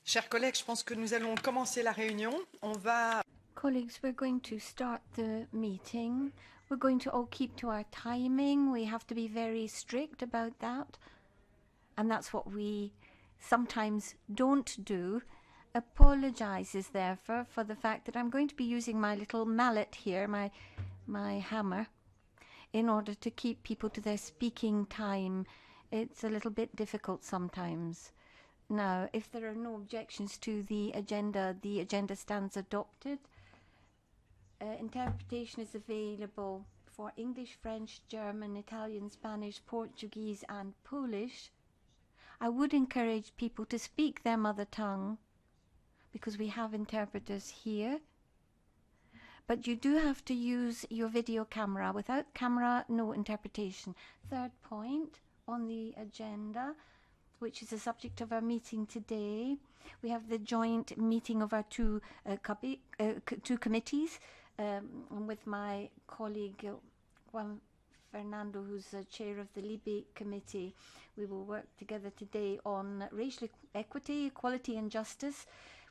Chers collègues, je pense que nous allons commencer la réunion. On va... Colleagues, we're going to start the meeting. We're going to all keep to our timing. We have to be very strict about that. And that's what we sometimes don't do. Apologizes, therefore, for the fact that I'm going to be using my little mallet here, my hammer, in order to keep people to their speaking time. It's a little bit difficult sometimes. Now, if there are no objections to the agenda stands adopted. Interpretation is available for English, French, German, Italian, Spanish, Portuguese, and Polish. I would encourage people to speak their mother tongue because we have interpreters here. But you do have to use your video camera. Without camera, no interpretation. Third point on the agenda, which is the subject of our meeting today. We have the joint meeting of our two committees with my colleague Juan Fernando, who's chair of the Libe committee. We will work together today on racial equity, equality and justice,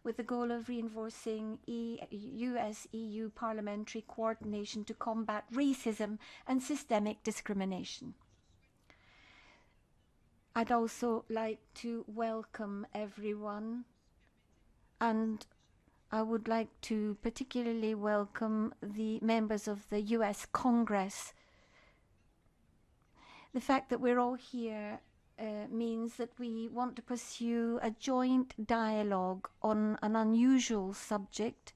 with the goal of reinforcing US-EU parliamentary coordination to combat racism and systemic discrimination. I'd also like to welcome everyone, and I would like to particularly welcome the members of the US Congress. The fact that we're all here means that we want to pursue a joint dialogue on an unusual subject,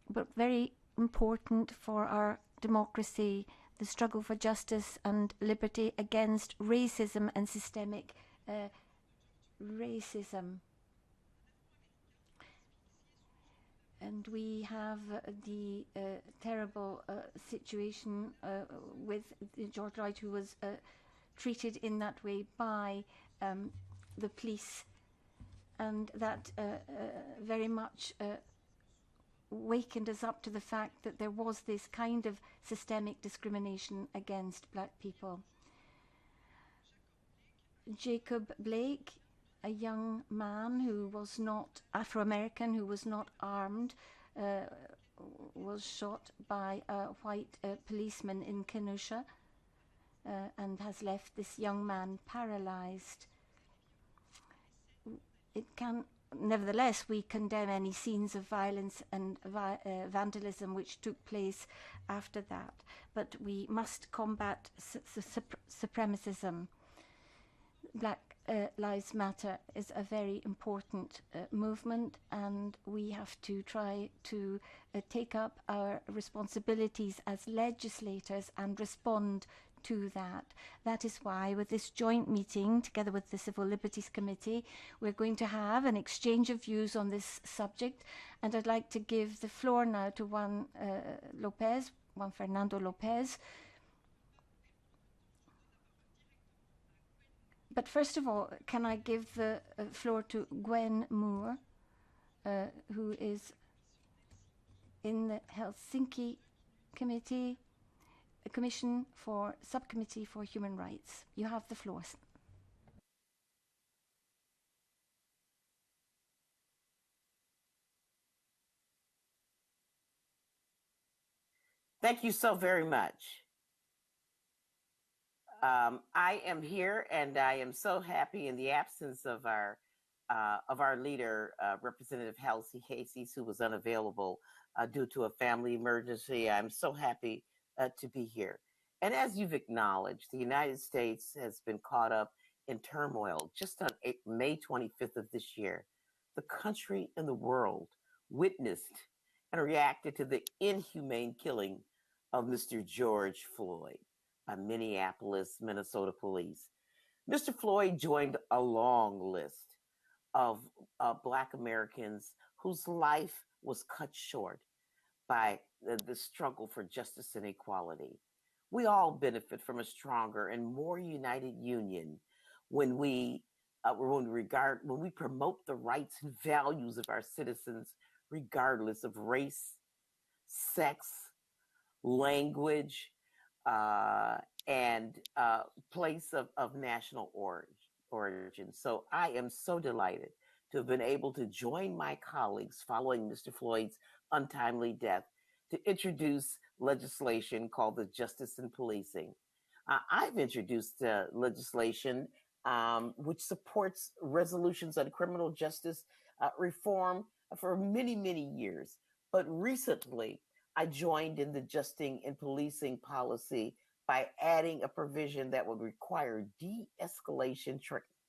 but very important for our democracy, the struggle for justice and liberty against racism and systemic racism. And we have the terrible situation with George Floyd, who was treated in that way by the police, and that very much wakened us up to the fact that there was this kind of systemic discrimination against black people. Jacob Blake, a young man who was not Afro-American, who was not armed, was shot by a white policeman in Kenosha and has left this young man paralyzed. Nevertheless, we condemn any scenes of violence and vandalism which took place after that, but we must combat supremacism. Black Lives Matter is a very important movement, and we have to try to take up our responsibilities as legislators and respond to that. That is why, with this joint meeting, together with the Civil Liberties Committee, we're going to have an exchange of views on this subject, and I'd like to give the floor now to Juan Fernando Lopez. But first of all, can I give the floor to Gwen Moore, who is in the Helsinki Committee, Commission for Subcommittee for Human Rights. You have the floor. Thank you so very much. I am here, and I am so happy in the absence of our leader, Representative Halsey Casey, who was unavailable due to a family emergency. I'm so happy to be here. And as you've acknowledged, the United States has been caught up in turmoil. Just on May 25th of this year, the country and the world witnessed and reacted to the inhumane killing of Mr. George Floyd by Minneapolis, Minnesota police. Mr. Floyd joined a long list of Black Americans whose life was cut short by the struggle for justice and equality. We all benefit from a stronger and more united union when we promote the rights and values of our citizens, regardless of race, sex, language, and place of national origin. So I am so delighted to have been able to join my colleagues following Mr. Floyd's untimely death to introduce legislation called the Justice in Policing. I've introduced legislation which supports resolutions on criminal justice reform for many, many years. But recently, I joined in the Justice in Policing policy by adding a provision that would require de-escalation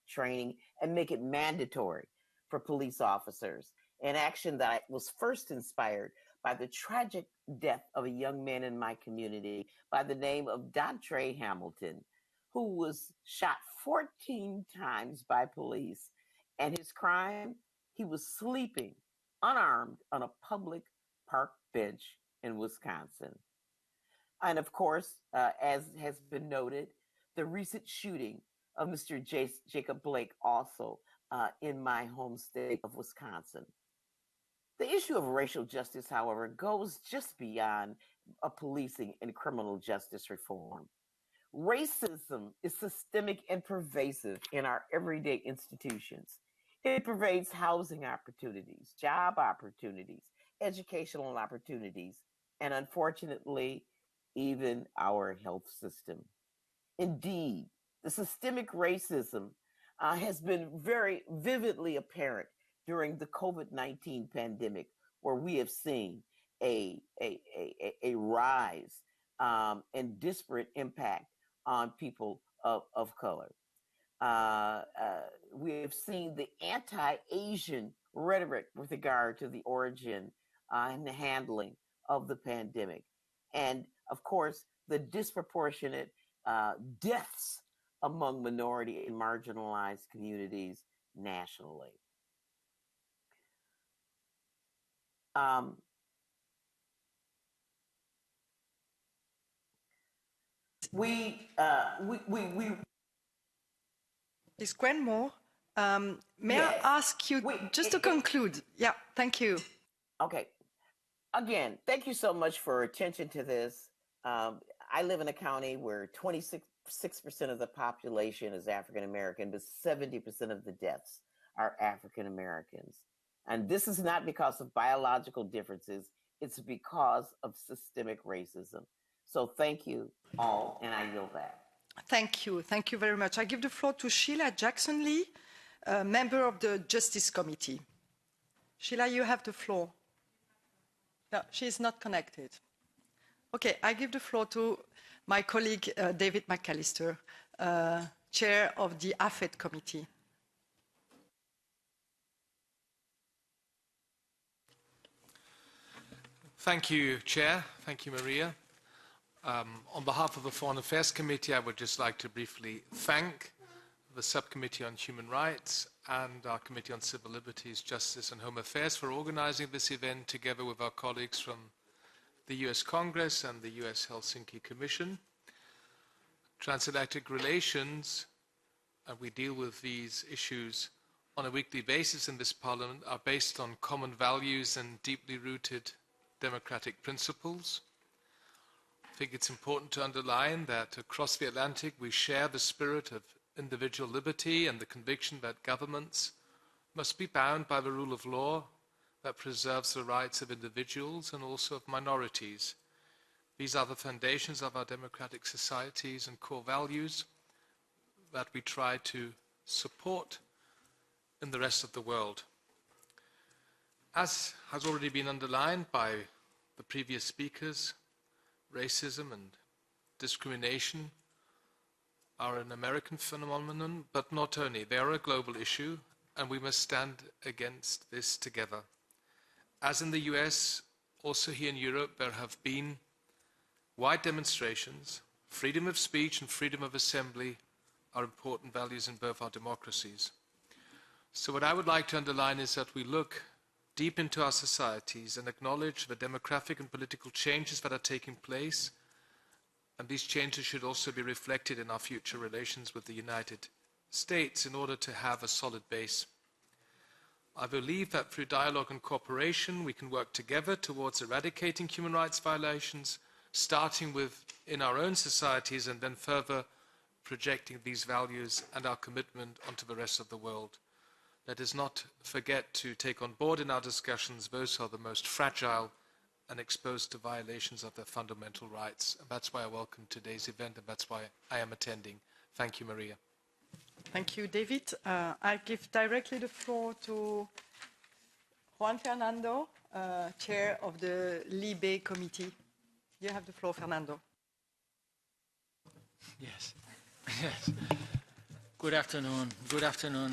training and make it mandatory for police officers, an action that was first inspired by the tragic death of a young man in my community by the name of Dontre Hamilton, who was shot 14 times by police. And his crime, he was sleeping unarmed on a public park bench in Wisconsin. And of course, as has been noted, the recent shooting of Mr. Jacob Blake also in my home state of Wisconsin. The issue of racial justice, however, goes just beyond policing and criminal justice reform. Racism is systemic and pervasive in our everyday institutions. It pervades housing opportunities, job opportunities, educational opportunities, and unfortunately, even our health system. Indeed, the systemic racism has been very vividly apparent during the COVID-19 pandemic, where we have seen a rise and disparate impact on people of color. We have seen the anti-Asian rhetoric with regard to the origin and the handling of the pandemic. And of course, the disproportionate deaths among minority and marginalized communities nationally. Ms. Gwenmore, may Yes. I ask you just to conclude? Yeah, thank you. Okay. Again, thank you so much for attention to this. I live in a county where 26% of the population is African American, but 70% of the deaths are African Americans. And this is not because of biological differences, it's because of systemic racism. So thank you all, and I yield back. Thank you. Thank you very much. I give the floor to Sheila Jackson-Lee, a member of the Justice Committee. Sheila, you have the floor. No, she is not connected. Okay, I give the floor to my colleague, David McAllister, chair of the AFET committee. Thank you, Chair. Thank you, Maria. On behalf of the Foreign Affairs Committee, I would just like to briefly thank the Subcommittee on Human Rights and our Committee on Civil Liberties, Justice and Home Affairs for organizing this event together with our colleagues from the US Congress and the US Helsinki Commission. Transatlantic relations, and we deal with these issues on a weekly basis in this Parliament, are based on common values and deeply rooted democratic principles. I think it's important to underline that across the Atlantic we share the spirit of individual liberty and the conviction that governments must be bound by the rule of law that preserves the rights of individuals and also of minorities. These are the foundations of our democratic societies and core values that we try to support in the rest of the world. As has already been underlined by the previous speakers, racism and discrimination are an American phenomenon, but not only. They are a global issue, and we must stand against this together. As in the US, also here in Europe, there have been wide demonstrations. Freedom of speech and freedom of assembly are important values in both our democracies. So what I would like to underline is that we look deep into our societies and acknowledge the demographic and political changes that are taking place, and these changes should also be reflected in our future relations with the United States in order to have a solid base. I believe that through dialogue and cooperation we can work together towards eradicating human rights violations, starting with in our own societies and then further projecting these values and our commitment onto the rest of the world. let us not forget to take on board in our discussions those who are the most fragile and exposed to violations of their fundamental rights. And that's why I welcome today's event, and that's why I am attending. Thank you, Maria. Thank you, David. I give directly the floor to Juan Fernando, Chair of the Libe Committee. You have the floor, Fernando. Yes. Yes. Good afternoon,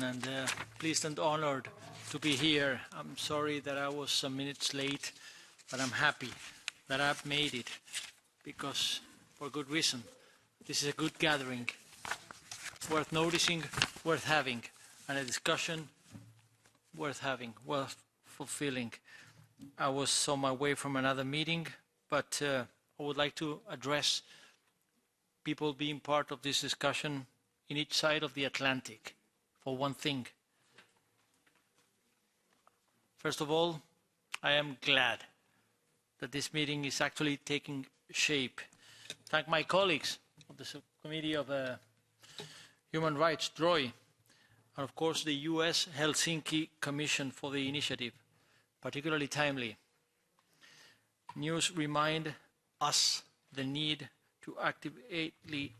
and pleased and honored to be here. I'm sorry that I was some minutes late, but I'm happy that I've made it, because for good reason. This is a good gathering, worth noticing, worth having, and a discussion worth having, worth fulfilling. I was on my way from another meeting, but I would like to address people being part of this discussion in each side of the Atlantic for one thing. First of all, I am glad that this meeting is actually taking shape. Thank my colleagues of the Subcommittee of Human Rights, DROI, and of course the US Helsinki Commission for the initiative, particularly timely. News remind us the need to actively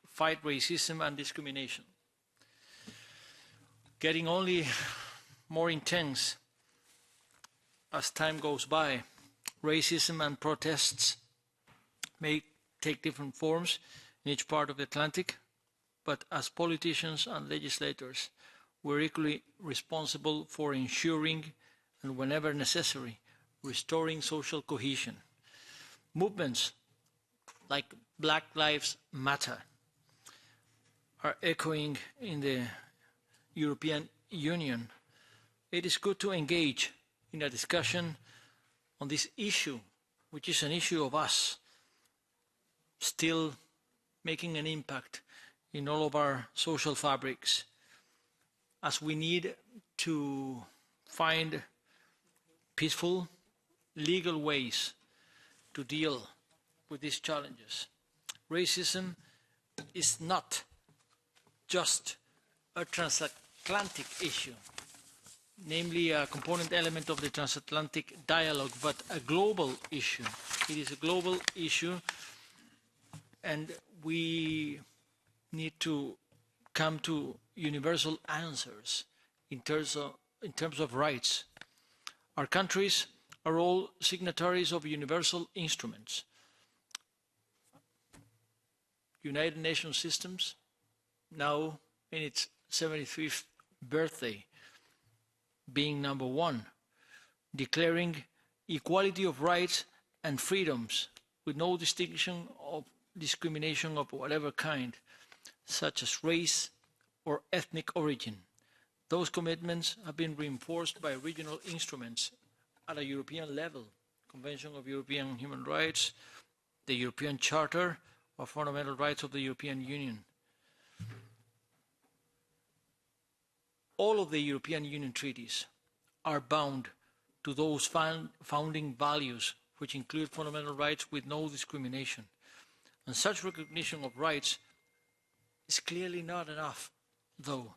fight racism and discrimination. Getting only more intense as time goes by. Racism and protests may take different forms in each part of the Atlantic, but as politicians and legislators, we're equally responsible for ensuring, and whenever necessary, restoring social cohesion. Movements like Black Lives Matter are echoing in the European Union. It is good to engage in a discussion on this issue, which is an issue of us, still making an impact in all of our social fabrics, as we need to find peaceful, legal ways to deal with these challenges. Racism is not just a transatlantic issue, namely a component element of the transatlantic dialogue, but a global issue. It is a global issue, and we need to come to universal answers in terms of rights. Our countries are all signatories of universal instruments. United Nations systems, now in its 75th birthday, being number one, declaring equality of rights and freedoms with no distinction of discrimination of whatever kind, such as race or ethnic origin. Those commitments have been reinforced by regional instruments at a European level, Convention of European Human Rights, the European Charter of Fundamental Rights of the European Union. All of the European Union treaties are bound to those founding values, which include fundamental rights with no discrimination. And such recognition of rights is clearly not enough, though.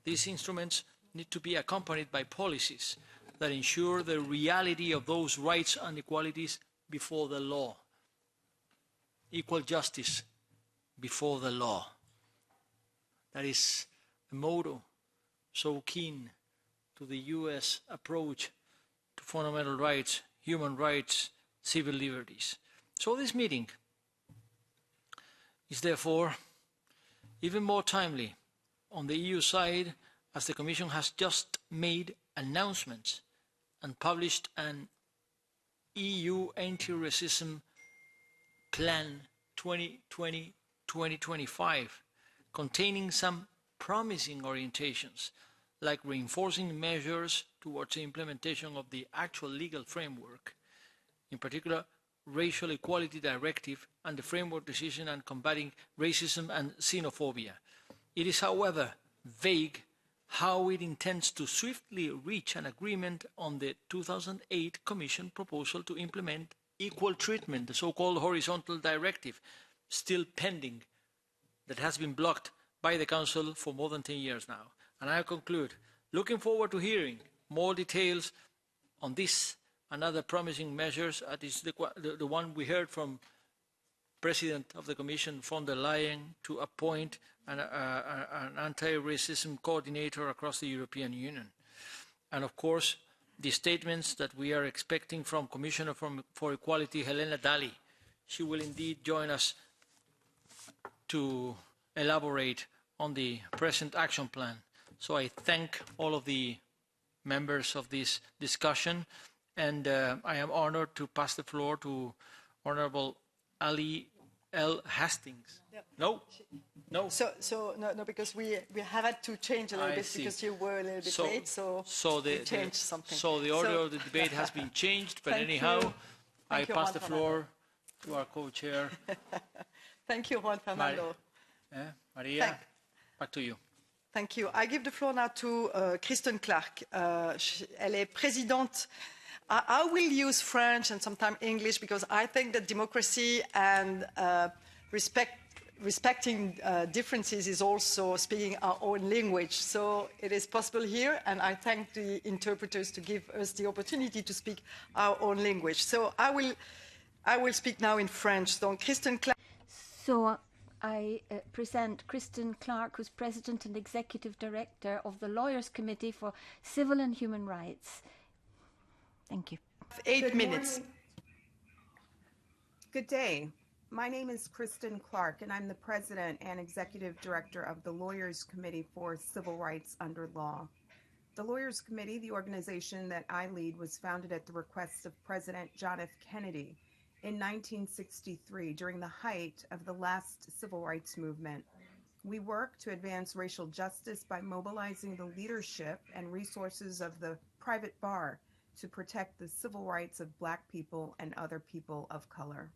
These instruments need to be accompanied by policies that ensure the reality of those rights and equalities before the law. Equal justice before the law. That is a motto so keen to the US approach to fundamental rights, human rights, civil liberties. So this meeting is therefore even more timely on the EU side, as the Commission has just made announcements and published an EU anti-racism plan 2020-2025, containing some promising orientations, like reinforcing measures towards the implementation of the actual legal framework, in particular, Racial Equality Directive and the Framework Decision on Combating Racism and Xenophobia. It is, however, vague how it intends to swiftly reach an agreement on the 2008 Commission proposal to implement equal treatment, the so-called horizontal directive, still pending, that has been blocked by the Council for more than 10 years now. And I conclude, looking forward to hearing more details on this and other promising measures, as the one we heard from President of the Commission, von der Leyen, to appoint an anti-racism coordinator across the European Union. And of course, the statements that we are expecting from Commissioner for Equality, Helena Dalli. She will indeed join us to elaborate on the present action plan. So I thank all of the members of this discussion, and I am honored to pass the floor to Honorable Ali L. Hastings. Yep. No? No, because we have had to change a little bit because you were a little bit late, so we changed something. So the order of the debate has been changed, but anyhow, I pass the floor to our co-chair. Thank you, Juan Fernando. Maria, back to you. Thank you. I give the floor now to Kristen Clark. Elle est présidente. I will use French and sometimes English because I think that democracy and respecting differences is also speaking our own language. So it is possible here, and I thank the interpreters to give us the opportunity to speak our own language. So I will speak now in French. Donc, Kristen Clark. So I present Kristen Clark, who's President and Executive Director of the Lawyers Committee for Civil and Human Rights. Thank you. 8 minutes. Good day. My name is Kristen Clark, and I'm the President and Executive Director of the Lawyers Committee for Civil Rights Under Law. The Lawyers Committee, the organization that I lead, was founded at the request of President John F. Kennedy in 1963 during the height of the last civil rights movement. We work to advance racial justice by mobilizing the leadership and resources of the private bar to protect the civil rights of Black people and other people of color.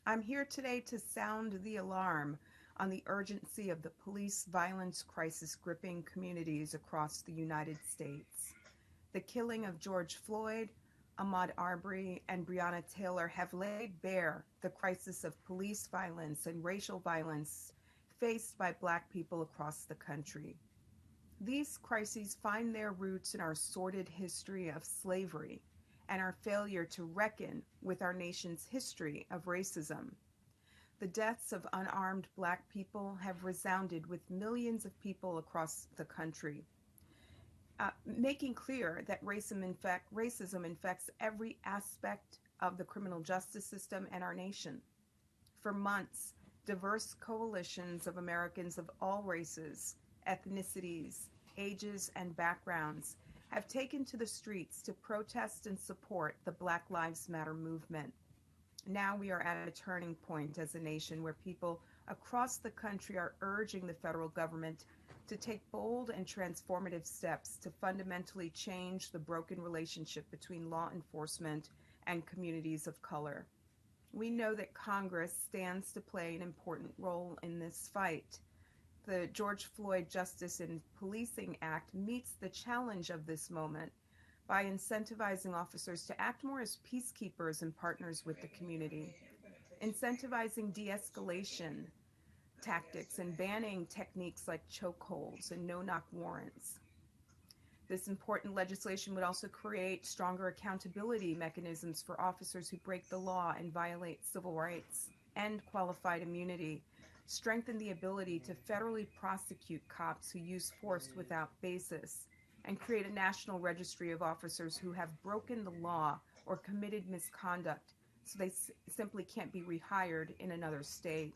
I'm here today to sound the alarm on the urgency of the police violence crisis gripping communities across the United States. The killing of George Floyd, Ahmaud Arbery, and Breonna Taylor have laid bare the crisis of police violence and racial violence faced by Black people across the country. These crises find their roots in our sordid history of slavery and our failure to reckon with our nation's history of racism. The deaths of unarmed Black people have resounded with millions of people across the country, making clear that racism infects every aspect of the criminal justice system and our nation. For months, diverse coalitions of Americans of all races, ethnicities, ages, and backgrounds have taken to the streets to protest and support the Black Lives Matter movement. Now we are at a turning point as a nation where people across the country are urging the federal government to take bold and transformative steps to fundamentally change the broken relationship between law enforcement and communities of color. We know that Congress stands to play an important role in this fight. The George Floyd Justice in Policing Act meets the challenge of this moment by incentivizing officers to act more as peacekeepers and partners with the community, incentivizing de-escalation tactics and banning techniques like chokeholds and no-knock warrants. This important legislation would also create stronger accountability mechanisms for officers who break the law and violate civil rights, end qualified immunity, strengthen the ability to federally prosecute cops who use force without basis, and create a national registry of officers who have broken the law or committed misconduct so they simply can't be rehired in another state.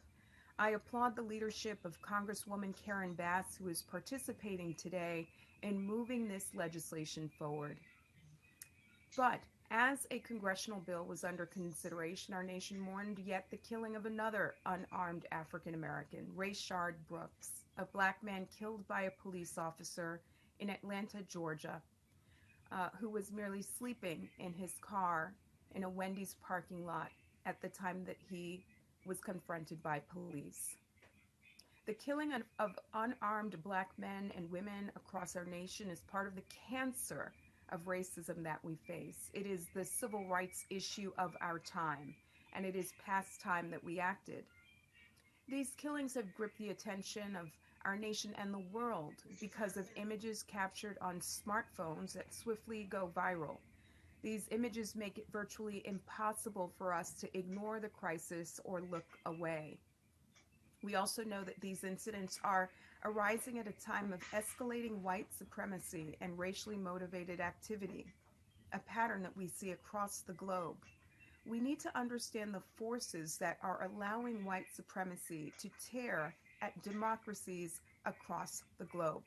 I applaud the leadership of Congresswoman Karen Bass, who is participating today in moving this legislation forward. But as a congressional bill was under consideration, our nation mourned yet the killing of another unarmed African American, Rayshard Brooks, a Black man killed by a police officer in Atlanta, Georgia, who was merely sleeping in his car in a Wendy's parking lot at the time that he was confronted by police. The killing of unarmed Black men and women across our nation is part of the cancer of racism that we face. It is the civil rights issue of our time, and it is past time that we acted. These killings have gripped the attention of our nation and the world because of images captured on smartphones that swiftly go viral. These images make it virtually impossible for us to ignore the crisis or look away. We also know that these incidents are arising at a time of escalating white supremacy and racially motivated activity, a pattern that we see across the globe. We need to understand the forces that are allowing white supremacy to tear at democracies across the globe.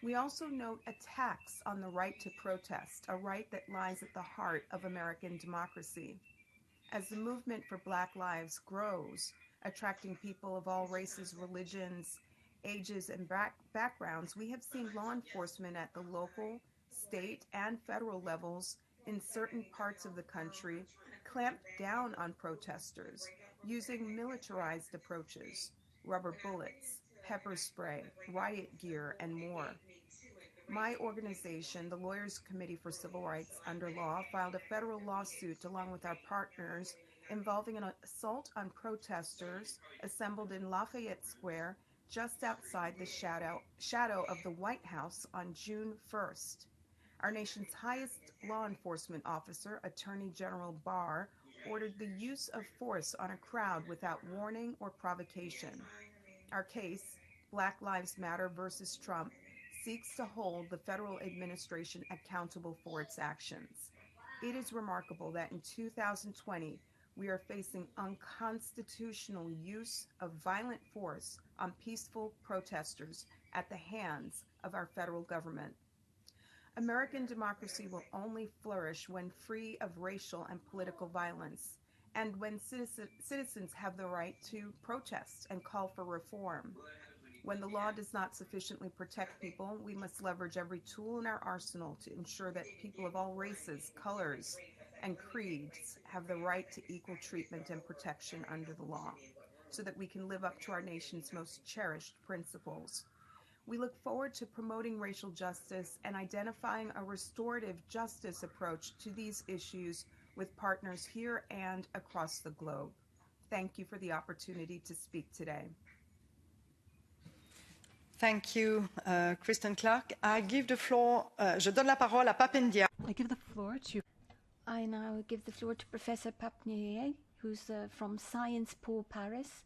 We also note attacks on the right to protest, a right that lies at the heart of American democracy. As the movement for Black lives grows, attracting people of all races, religions, ages, and backgrounds, we have seen law enforcement at the local, state, and federal levels in certain parts of the country clamp down on protesters using militarized approaches, rubber bullets, pepper spray, riot gear, and more. My organization, the Lawyers Committee for Civil Rights Under Law, filed a federal lawsuit along with our partners involving an assault on protesters assembled in Lafayette Square just outside the shadow of the White House on June 1st. Our nation's highest law enforcement officer, Attorney General Barr, ordered the use of force on a crowd without warning or provocation. Our case, Black Lives Matter versus Trump, seeks to hold the federal administration accountable for its actions. It is remarkable that in 2020, we are facing unconstitutional use of violent force on peaceful protesters at the hands of our federal government. American democracy will only flourish when free of racial and political violence, and when citizens have the right to protest and call for reform. When the law does not sufficiently protect people, we must leverage every tool in our arsenal to ensure that people of all races, colors, and creeds have the right to equal treatment and protection under the law, so that we can live up to our nation's most cherished principles. We look forward to promoting racial justice and identifying a restorative justice approach to these issues with partners here and across the globe. Thank you for the opportunity to speak today. Thank you, Kristen Clark. I give the floor, je donne la parole à Papendia. I give the floor to... I now give the floor to Professor Papnier, who's from Sciences Po Paris.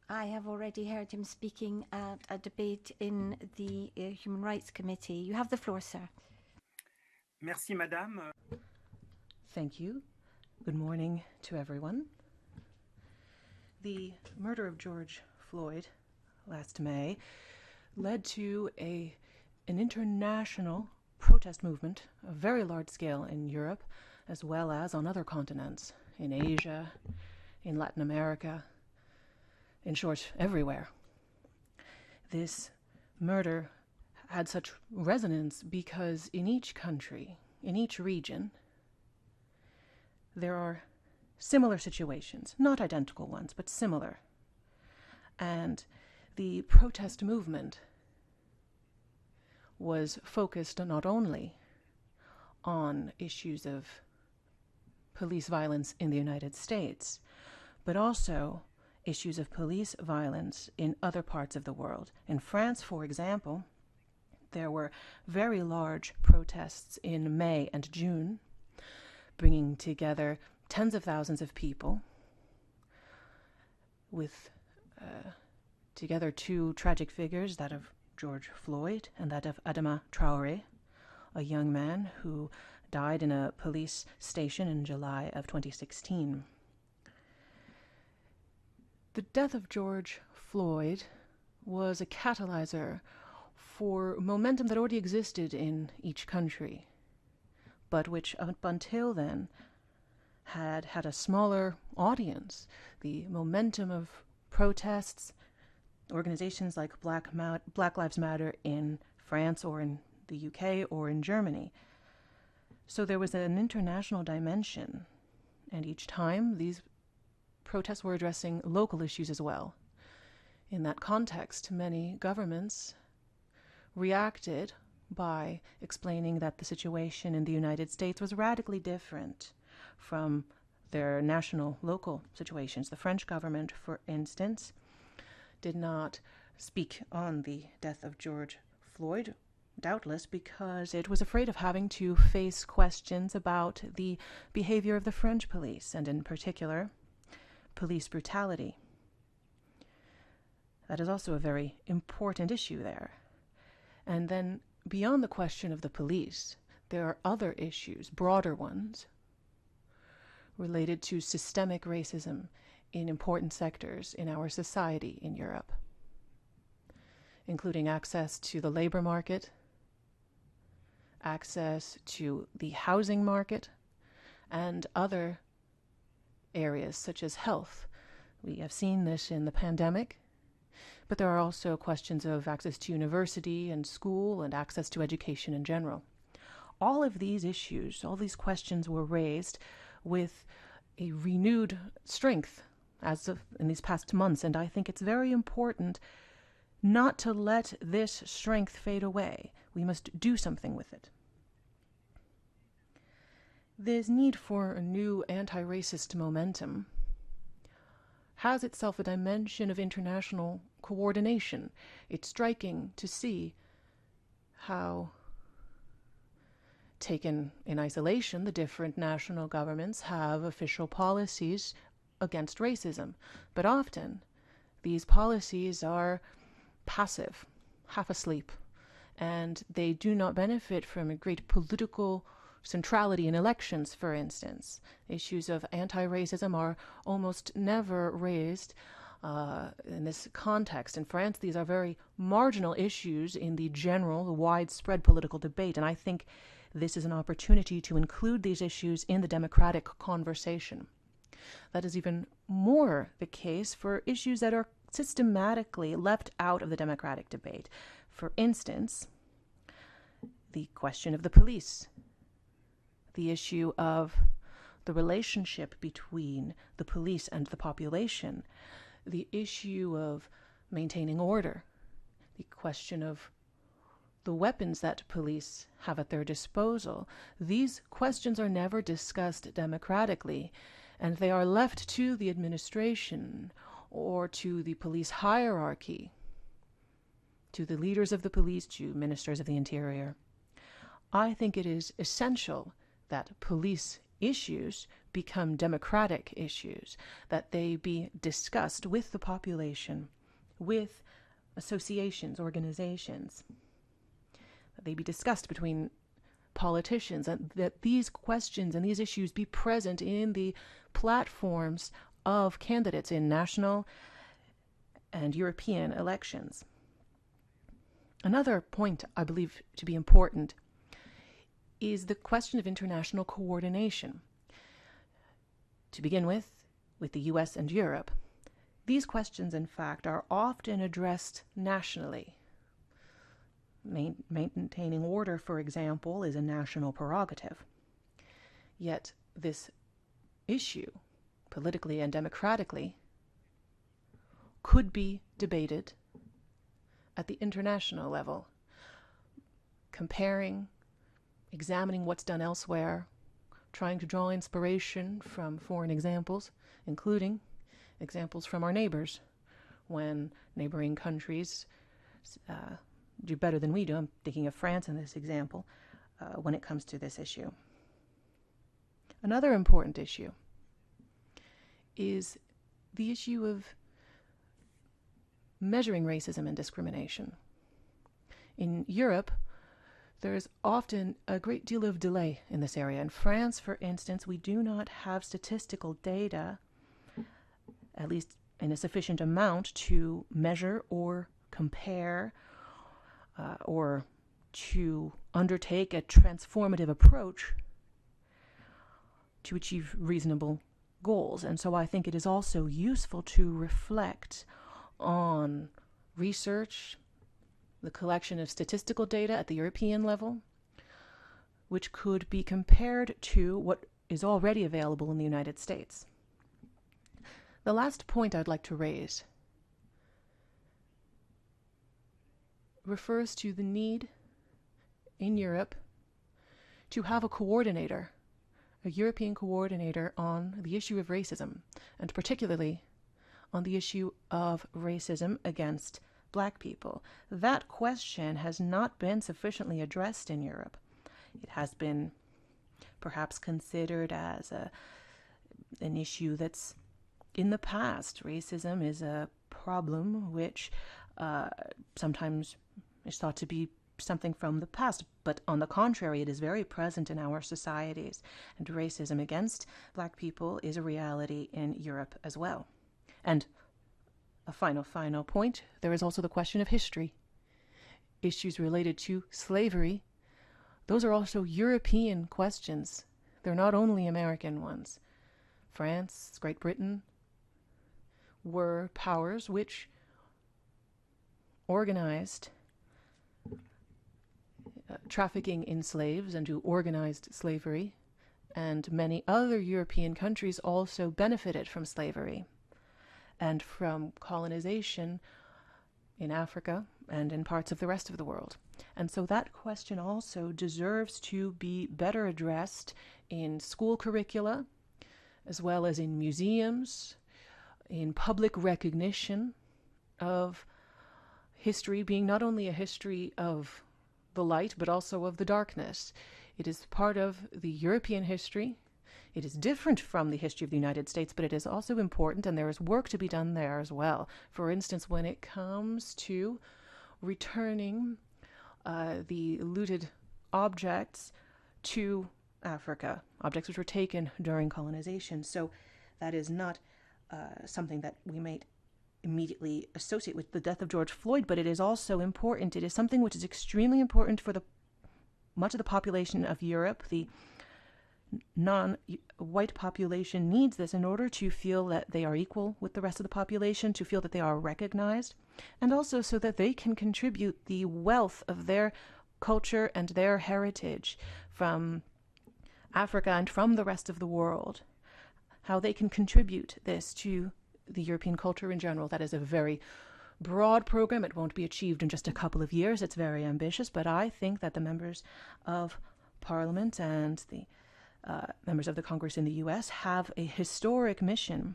I have already heard him speaking at a debate in the Human Rights Committee. You have the floor, sir. Merci, madame. Thank you. Good morning to everyone. The murder of George Floyd last May led to an international protest movement of very large scale in Europe, as well as on other continents, in Asia, in Latin America, in short, everywhere. This murder had such resonance because in each country, in each region, there are similar situations, not identical ones, but similar. And the protest movement was focused not only on issues of police violence in the United States, but also issues of police violence in other parts of the world. In France, for example, there were very large protests in May and June, bringing together tens of thousands of people with together two tragic figures, that of George Floyd and that of Adama Traoré, a young man who died in a police station in July of 2016. The death of George Floyd was a catalyzer for momentum that already existed in each country, but which up until then had had a smaller audience. The momentum of protests, organizations like Black Lives Matter in France or in the UK or in Germany. So there was an international dimension, and each time these protests were addressing local issues as well. In that context, many governments reacted by explaining that the situation in the United States was radically different from their national, local situations. The French government, for instance, did not speak on the death of George Floyd, doubtless because it was afraid of having to face questions about the behavior of the French police, and in particular, police brutality. That is also a very important issue there. And then, beyond the question of the police, there are other issues, broader ones, related to systemic racism in important sectors in our society in Europe, including access to the labor market, access to the housing market, and other areas such as health. We have seen this in the pandemic, but there are also questions of access to university and school and access to education in general. All of these issues, all these questions were raised with a renewed strength in these past months, and I think it's very important not to let this strength fade away. We must do something with it. This need for a new anti-racist momentum has itself a dimension of international coordination. It's striking to see how, taken in isolation, the different national governments have official policies against racism, but often these policies are passive, half asleep, and they do not benefit from a great political centrality in elections, for instance. Issues of anti-racism are almost never raised in this context. In France, these are very marginal issues in the general, widespread political debate, and I think this is an opportunity to include these issues in the democratic conversation. That is even more the case for issues that are systematically left out of the democratic debate. For instance, the question of the police, the issue of the relationship between the police and the population, the issue of maintaining order, the question of the weapons that police have at their disposal. These questions are never discussed democratically, and they are left to the administration or to the police hierarchy, to the leaders of the police, to ministers of the interior. I think it is essential that police issues become democratic issues, that they be discussed with the population, with associations, organizations, that they be discussed between politicians, and that these questions and these issues be present in the platforms of candidates in national and European elections. Another point I believe to be important is the question of international coordination. To begin with the US and Europe, these questions, in fact, are often addressed nationally. Maintaining order, for example, is a national prerogative. Yet this issue, politically and democratically, could be debated at the international level, comparing, examining what's done elsewhere, trying to draw inspiration from foreign examples, including examples from our neighbors, when neighboring countries do better than we do. I'm thinking of France in this example, when it comes to this issue. Another important issue is the issue of measuring racism and discrimination. In Europe, there is often a great deal of delay in this area. In France, for instance, we do not have statistical data, at least in a sufficient amount, to measure or compare or to undertake a transformative approach to achieve reasonable goals. And so I think it is also useful to reflect on research, the collection of statistical data at the European level, which could be compared to what is already available in the United States. The last point I'd like to raise refers to the need in Europe to have a coordinator, a European coordinator on the issue of racism, and particularly on the issue of racism against black people. That question has not been sufficiently addressed in Europe. It has been perhaps considered as an issue that's in the past. Racism is a problem which sometimes is thought to be something from the past, but on the contrary, it is very present in our societies, and racism against black people is a reality in Europe as well. And a final point, there is also the question of history. Issues related to slavery, those are also European questions. They're not only American ones. France, Great Britain were powers which organized trafficking in slaves and who organized slavery, and many other European countries also benefited from slavery and from colonization in Africa and in parts of the rest of the world. And so that question also deserves to be better addressed in school curricula, as well as in museums, in public recognition of history being not only a history of the light, but also of the darkness. It is part of the European history. It is different from the history of the United States, but it is also important, and there is work to be done there as well. For instance, when it comes to returning the looted objects to Africa, objects which were taken during colonization. So that is not something that we might immediately associate with the death of George Floyd, but it is also important. It is something which is extremely important for much of the population of Europe. The non-white population needs this in order to feel that they are equal with the rest of the population, to feel that they are recognized, and also so that they can contribute the wealth of their culture and their heritage from Africa and from the rest of the world, how they can contribute this to the European culture in general. That is a very broad program. It won't be achieved in just a couple of years. It's very ambitious, but I think that the members of Parliament and the members of the Congress in the U.S. have a historic mission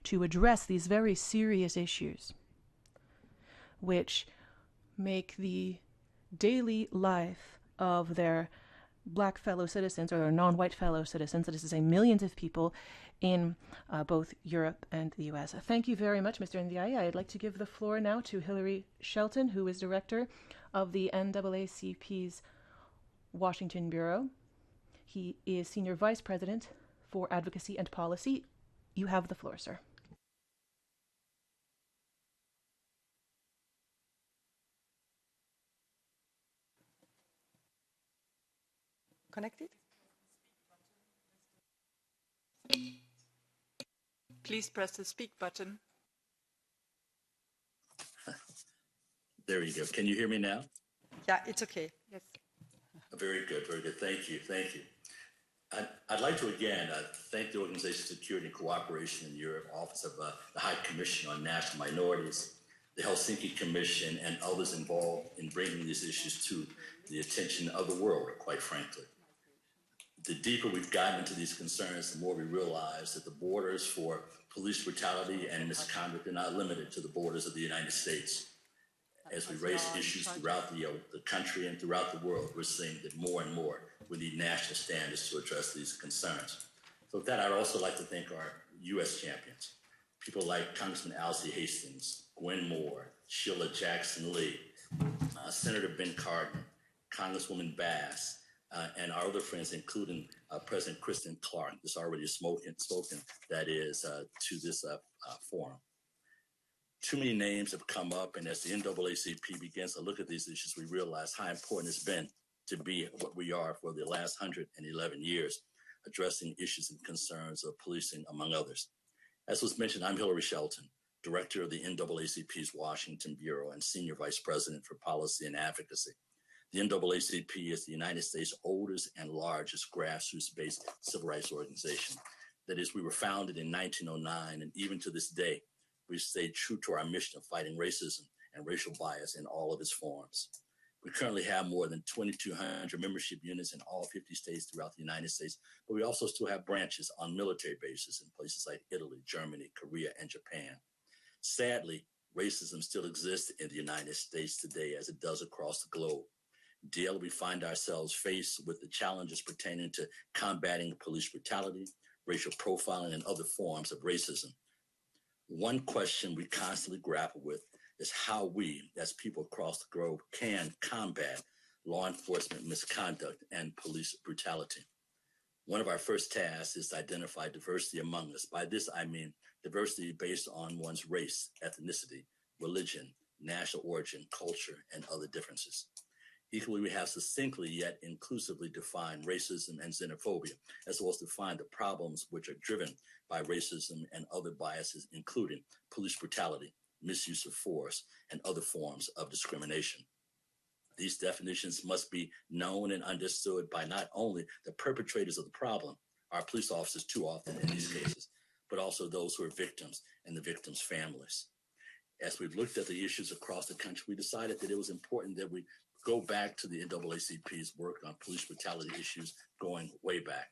to address these very serious issues, which make the daily life of their black fellow citizens or their non-white fellow citizens, that is to say millions of people in both Europe and the U.S. Thank you very much, Mr. Ndiaye. I'd like to give the floor now to Hilary Shelton, who is director of the NAACP's Washington Bureau. He is Senior Vice President for Advocacy and Policy. You have the floor, sir. Connected? Please press the speak button. There you go. Can you hear me now? Yeah, it's okay. Yes. Very good, very good. Thank you, thank you. I'd like to again thank the Organization for Security and Cooperation in Europe, Office of the High Commission on National Minorities, the Helsinki Commission, and others involved in bringing these issues to the attention of the world, quite frankly. The deeper we've gotten into these concerns, the more we realize that the borders for police brutality and misconduct are not limited to the borders of the United States. As we raise issues throughout the country and throughout the world, we're seeing that more and more we need national standards to address these concerns. So with that, I'd also like to thank our U.S. champions, people like Congressman Alcee Hastings, Gwen Moore, Sheila Jackson Lee, Senator Ben Cardin, Congresswoman Bass, and our other friends, including President Kristen Clark, that's already spoken, that is, to this forum. Too many names have come up, and as the NAACP begins to look at these issues, we realize how important it's been to be what we are for the last 111 years, addressing issues and concerns of policing, among others. As was mentioned, I'm Hilary Shelton, Director of the NAACP's Washington Bureau and Senior Vice President for Policy and Advocacy. The NAACP is the United States' oldest and largest grassroots-based civil rights organization. That is, we were founded in 1909, and even to this day, we've stayed true to our mission of fighting racism and racial bias in all of its forms. We currently have more than 2,200 membership units in all 50 states throughout the United States, but we also still have branches on military bases in places like Italy, Germany, Korea, and Japan. Sadly, Racism still exists in the United States today as it does across the globe. Daily, we find ourselves faced with the challenges pertaining to combating police brutality, racial profiling, and other forms of racism. One question we constantly grapple with is how we, as people across the globe, can combat law enforcement misconduct and police brutality. One of our first tasks is to identify diversity among us. By this, I mean diversity based on one's race, ethnicity, religion, national origin, culture, and other differences. Equally, we have succinctly yet inclusively defined racism and xenophobia, as well as define the problems which are driven by racism and other biases, including police brutality, misuse of force, and other forms of discrimination. These definitions must be known and understood by not only the perpetrators of the problem, our police officers too often in these cases, but also those who are victims and the victims' families. As we've looked at the issues across the country, we decided that it was important that we go back to the NAACP's work on police brutality issues going way back.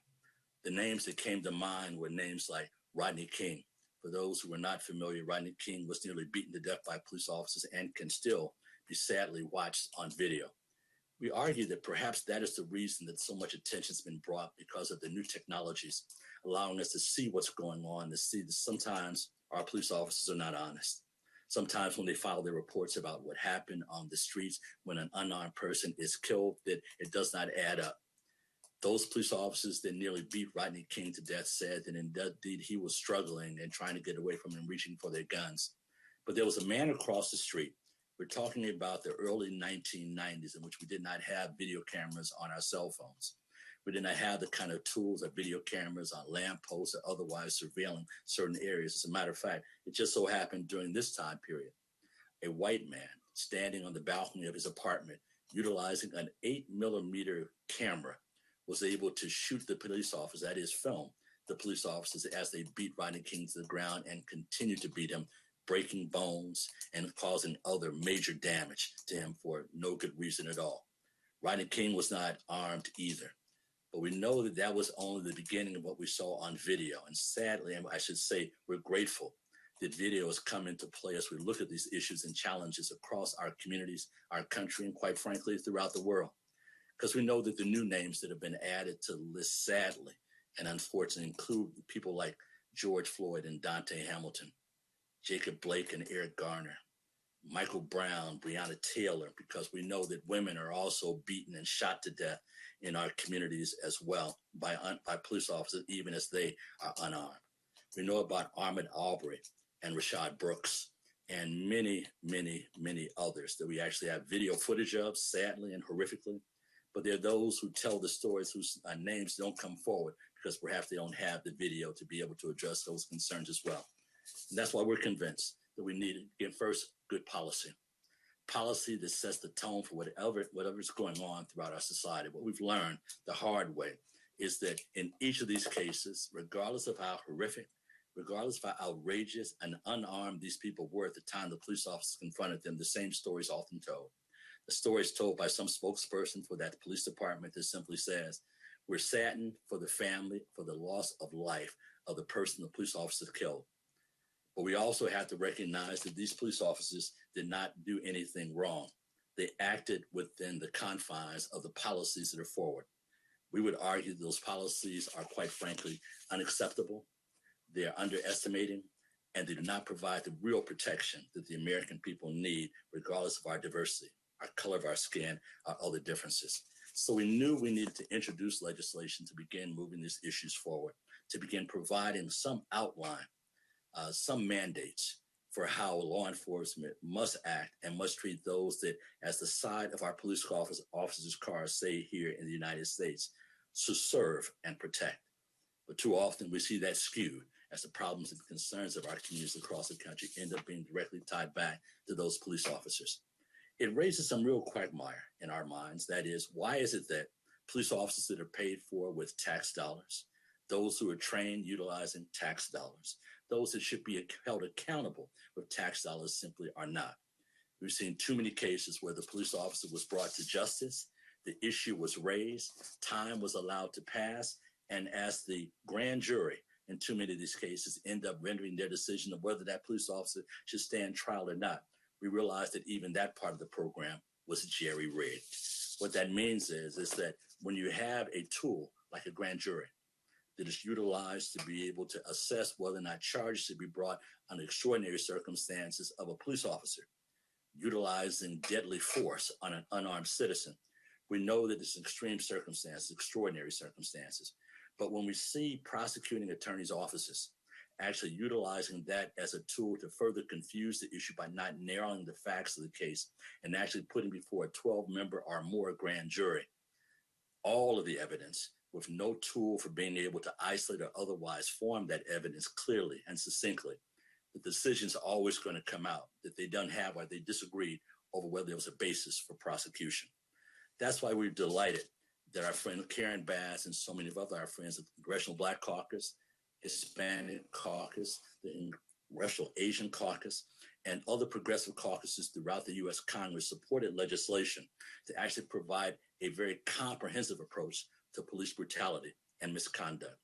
The names that came to mind were names like Rodney King. For those who were not familiar, Rodney King was nearly beaten to death by police officers and can still be sadly watched on video. We argue that perhaps that is the reason that so much attention has been brought, because of the new technologies allowing us to see what's going on, to see that sometimes our police officers are not honest. Sometimes when they file their reports about what happened on the streets when an unarmed person is killed, that it does not add up. Those police officers that nearly beat Rodney King to death said that indeed he was struggling and trying to get away from them, reaching for their guns. But there was a man across the street. We're talking about the early 1990s, in which we did not have video cameras on our cell phones. We did not have the kind of tools of video cameras on lampposts or otherwise surveilling certain areas. As a matter of fact, it just so happened during this time period, a white man standing on the balcony of his apartment, utilizing an 8mm camera, was able to shoot the police officers, that is, film the police officers as they beat Rodney King to the ground and continued to beat him, breaking bones and causing other major damage to him for no good reason at all. Rodney King was not armed either. But we know that that was only the beginning of what we saw on video. And sadly, and I should say, we're grateful that video has come into play as we look at these issues and challenges across our communities, our country, and quite frankly, throughout the world. Because we know that the new names that have been added to the list, sadly and unfortunately, include people like George Floyd and Dante Hamilton, Jacob Blake and Eric Garner, Michael Brown, Breonna Taylor, because we know that women are also beaten and shot to death in our communities as well by police officers, even as they are unarmed. We know about Ahmaud Arbery and Rashad Brooks and many, many, many others that we actually have video footage of, sadly and horrifically. But there are those who tell the stories whose names don't come forward because perhaps they don't have the video to be able to address those concerns as well. And that's why we're convinced that we need, again, first, good policy. Policy that sets the tone for whatever's going on throughout our society. What we've learned the hard way is that in each of these cases, regardless of how horrific, regardless of how outrageous and unarmed these people were at the time the police officers confronted them, the same story is often told. The story is told by some spokesperson for that police department that simply says, we're saddened for the family, for the loss of life of the person the police officer killed. But we also have to recognize that these police officers did not do anything wrong. They acted within the confines of the policies that are forward. We would argue those policies are, quite frankly, unacceptable. They are underestimating, and they do not provide the real protection that the American people need, regardless of our diversity, our color of our skin, our other differences. So we knew we needed to introduce legislation to begin moving these issues forward, to begin providing some outline, some mandates for how law enforcement must act and must treat those that, as the side of our police officers' cars say here in the United States, to serve and protect. But too often we see that skewed as the problems and concerns of our communities across the country end up being directly tied back to those police officers. It raises some real quagmire in our minds. That is, why is it that police officers that are paid for with tax dollars, those who are trained utilizing tax dollars, those that should be held accountable with tax dollars simply are not? We've seen too many cases where the police officer was brought to justice, the issue was raised, time was allowed to pass, and as the grand jury in too many of these cases, end up rendering their decision of whether that police officer should stand trial or not. We realized that even that part of the program was jerry-rigged. What that means is that when you have a tool like a grand jury that is utilized to be able to assess whether or not charges should be brought under extraordinary circumstances of a police officer utilizing deadly force on an unarmed citizen, we know that it's extreme circumstances, extraordinary circumstances. But when we see prosecuting attorneys' offices actually utilizing that as a tool to further confuse the issue by not narrowing the facts of the case and actually putting before a 12-member or more grand jury all of the evidence with no tool for being able to isolate or otherwise form that evidence clearly and succinctly, the decisions are always going to come out that they don't have or they disagreed over whether there was a basis for prosecution. That's why we're delighted that our friend Karen Bass and so many of our friends at the Congressional Black Caucus, Hispanic Caucus, the Congressional Asian Caucus, and other progressive caucuses throughout the U.S. Congress supported legislation to actually provide a very comprehensive approach to police brutality and misconduct.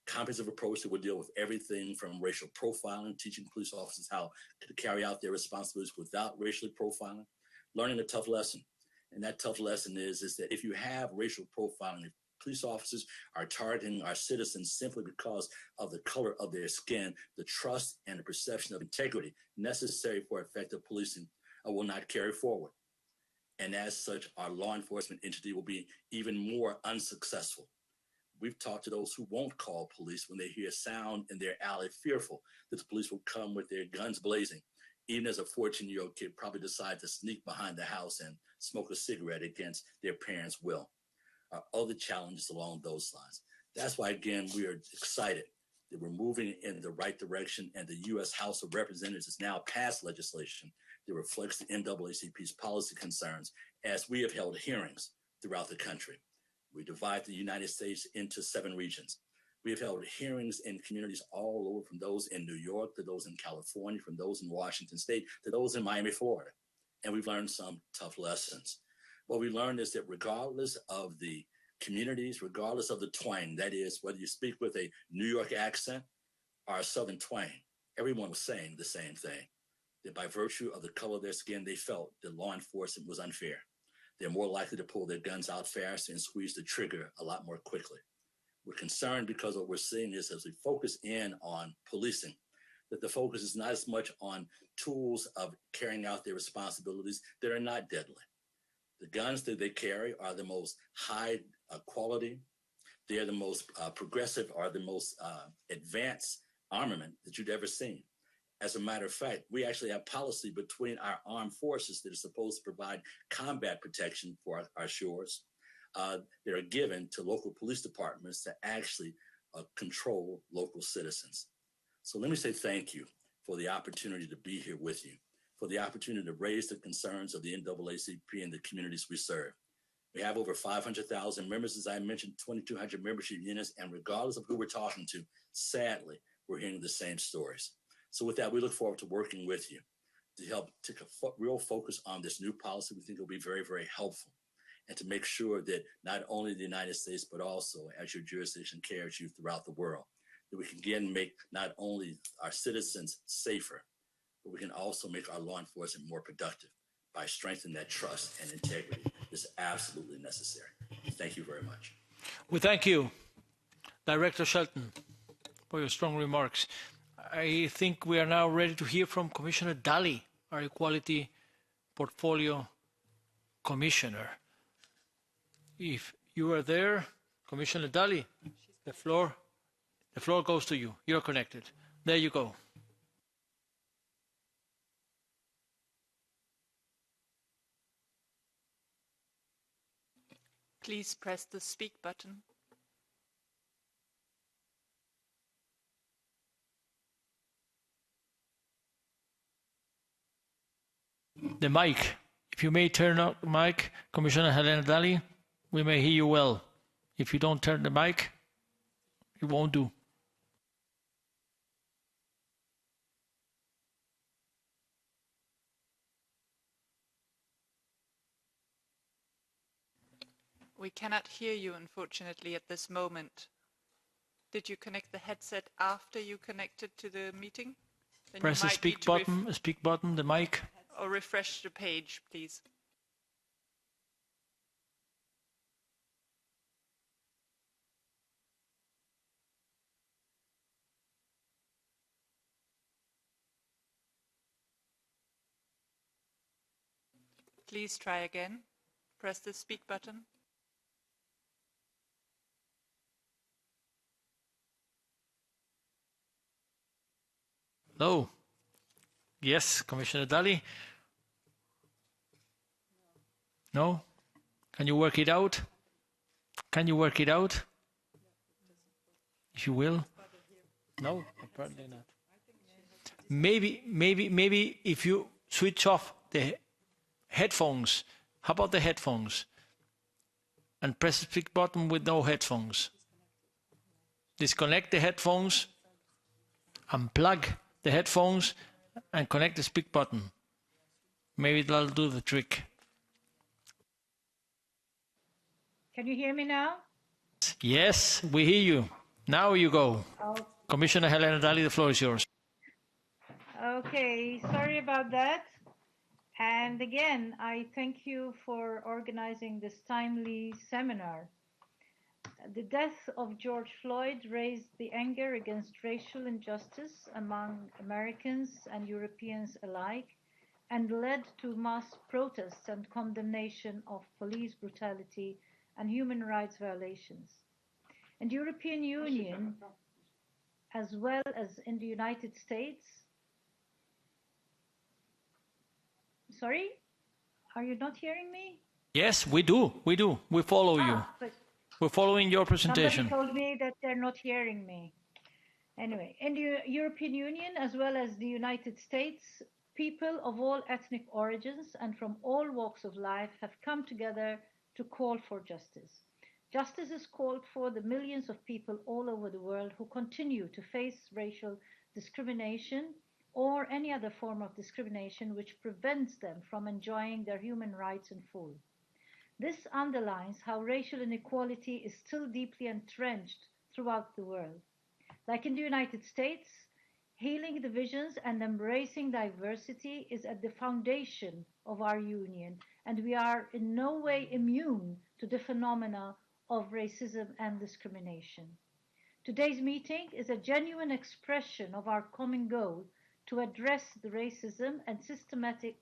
Comprehensive approach that would deal with everything from racial profiling, teaching police officers how to carry out their responsibilities without racially profiling, learning a tough lesson. And that tough lesson is that if you have racial profiling, if police officers are targeting our citizens simply because of the color of their skin, the trust and the perception of integrity necessary for effective policing will not carry forward. And as such, our law enforcement entity will be even more unsuccessful. We've talked to those who won't call police when they hear sound in their alley, fearful that the police will come with their guns blazing, even as a 14-year-old kid probably decides to sneak behind the house and smoke a cigarette against their parents' will. Other challenges along those lines. That's why, again, we are excited that we're moving in the right direction, and the U.S. House of Representatives has now passed legislation that reflects the NAACP's policy concerns as we have held hearings throughout the country. We divide the United States into 7 regions. We have held hearings in communities all over, from those in New York to those in California, from those in Washington State to those in Miami, Florida. And we've learned some tough lessons. What we learned is that regardless of the communities, regardless of the twang, that is, whether you speak with a New York accent or a Southern twang, everyone was saying the same thing, that by virtue of the color of their skin, they felt that law enforcement was unfair. They're more likely to pull their guns out faster and squeeze the trigger a lot more quickly. We're concerned because what we're seeing is as we focus in on policing, that the focus is not as much on tools of carrying out their responsibilities that are not deadly. The guns that they carry are the most high quality. They are the most progressive, or the most advanced armament that you'd ever seen. As a matter of fact, we actually have policy between our armed forces that are supposed to provide combat protection for our shores that are given to local police departments to actually control local citizens. So let me say thank you for the opportunity to be here with you, for the opportunity to raise the concerns of the NAACP and the communities we serve. We have over 500,000 members, as I mentioned, 2,200 membership units, and regardless of who we're talking to, sadly, we're hearing the same stories. So with that, we look forward to working with you to help take a real focus on this new policy. We think it'll be very, very helpful, and to make sure that not only the United States, but also as your jurisdiction carries you throughout the world, that we can again make not only our citizens safer, but we can also make our law enforcement more productive by strengthening that trust and integrity that's absolutely necessary. Thank you very much. We thank you, Director Shelton, for your strong remarks. I think we are now ready to hear from Commissioner Daly, our Equality Portfolio Commissioner. If you are there, Commissioner Daly, the floor goes to you. You're connected. There you go. Please press the speak button. The mic. If you may turn on the mic, Commissioner Helena Daly, we may hear you well. If you don't turn the mic, it won't do. We cannot hear you, unfortunately, at this moment. Did you connect the headset after you connected to the meeting? Then Press the speak button, the mic. Or refresh the page, please. Please try again. Press the speak button. Hello. Yes, Commissioner Dalli. No? Can you work it out? Can you work it out? If you will. No, apparently not. Maybe if you switch off the headphones. How about the headphones? And press the speak button with no headphones. Disconnect the headphones, unplug the headphones, and connect the speak button. Maybe that'll do the trick. Can you hear me now? Yes, we hear you. Now you go. Oh, Commissioner Helena Dalli, the floor is yours. okay, sorry about that. And again, I thank you for organizing this timely seminar. The death of George Floyd raised the anger against racial injustice among Americans and Europeans alike and led to mass protests and condemnation of police brutality and human rights violations. In the European Union, as well as in the United States, sorry, are you not hearing me? Yes, we do. We do. We follow you. But We're following your presentation. somebody told me that they're not hearing me. Anyway, in the European Union, as well as the United States, people of all ethnic origins and from all walks of life have come together to call for justice. Justice is called for the millions of people all over the world who continue to face racial discrimination or any other form of discrimination which prevents them from enjoying their human rights in full. This underlines how racial inequality is still deeply entrenched throughout the world. Like in the United States, healing divisions and embracing diversity is at the foundation of our union, and we are in no way immune to the phenomena of racism and discrimination. Today's meeting is a genuine expression of our common goal to address the racism and systematic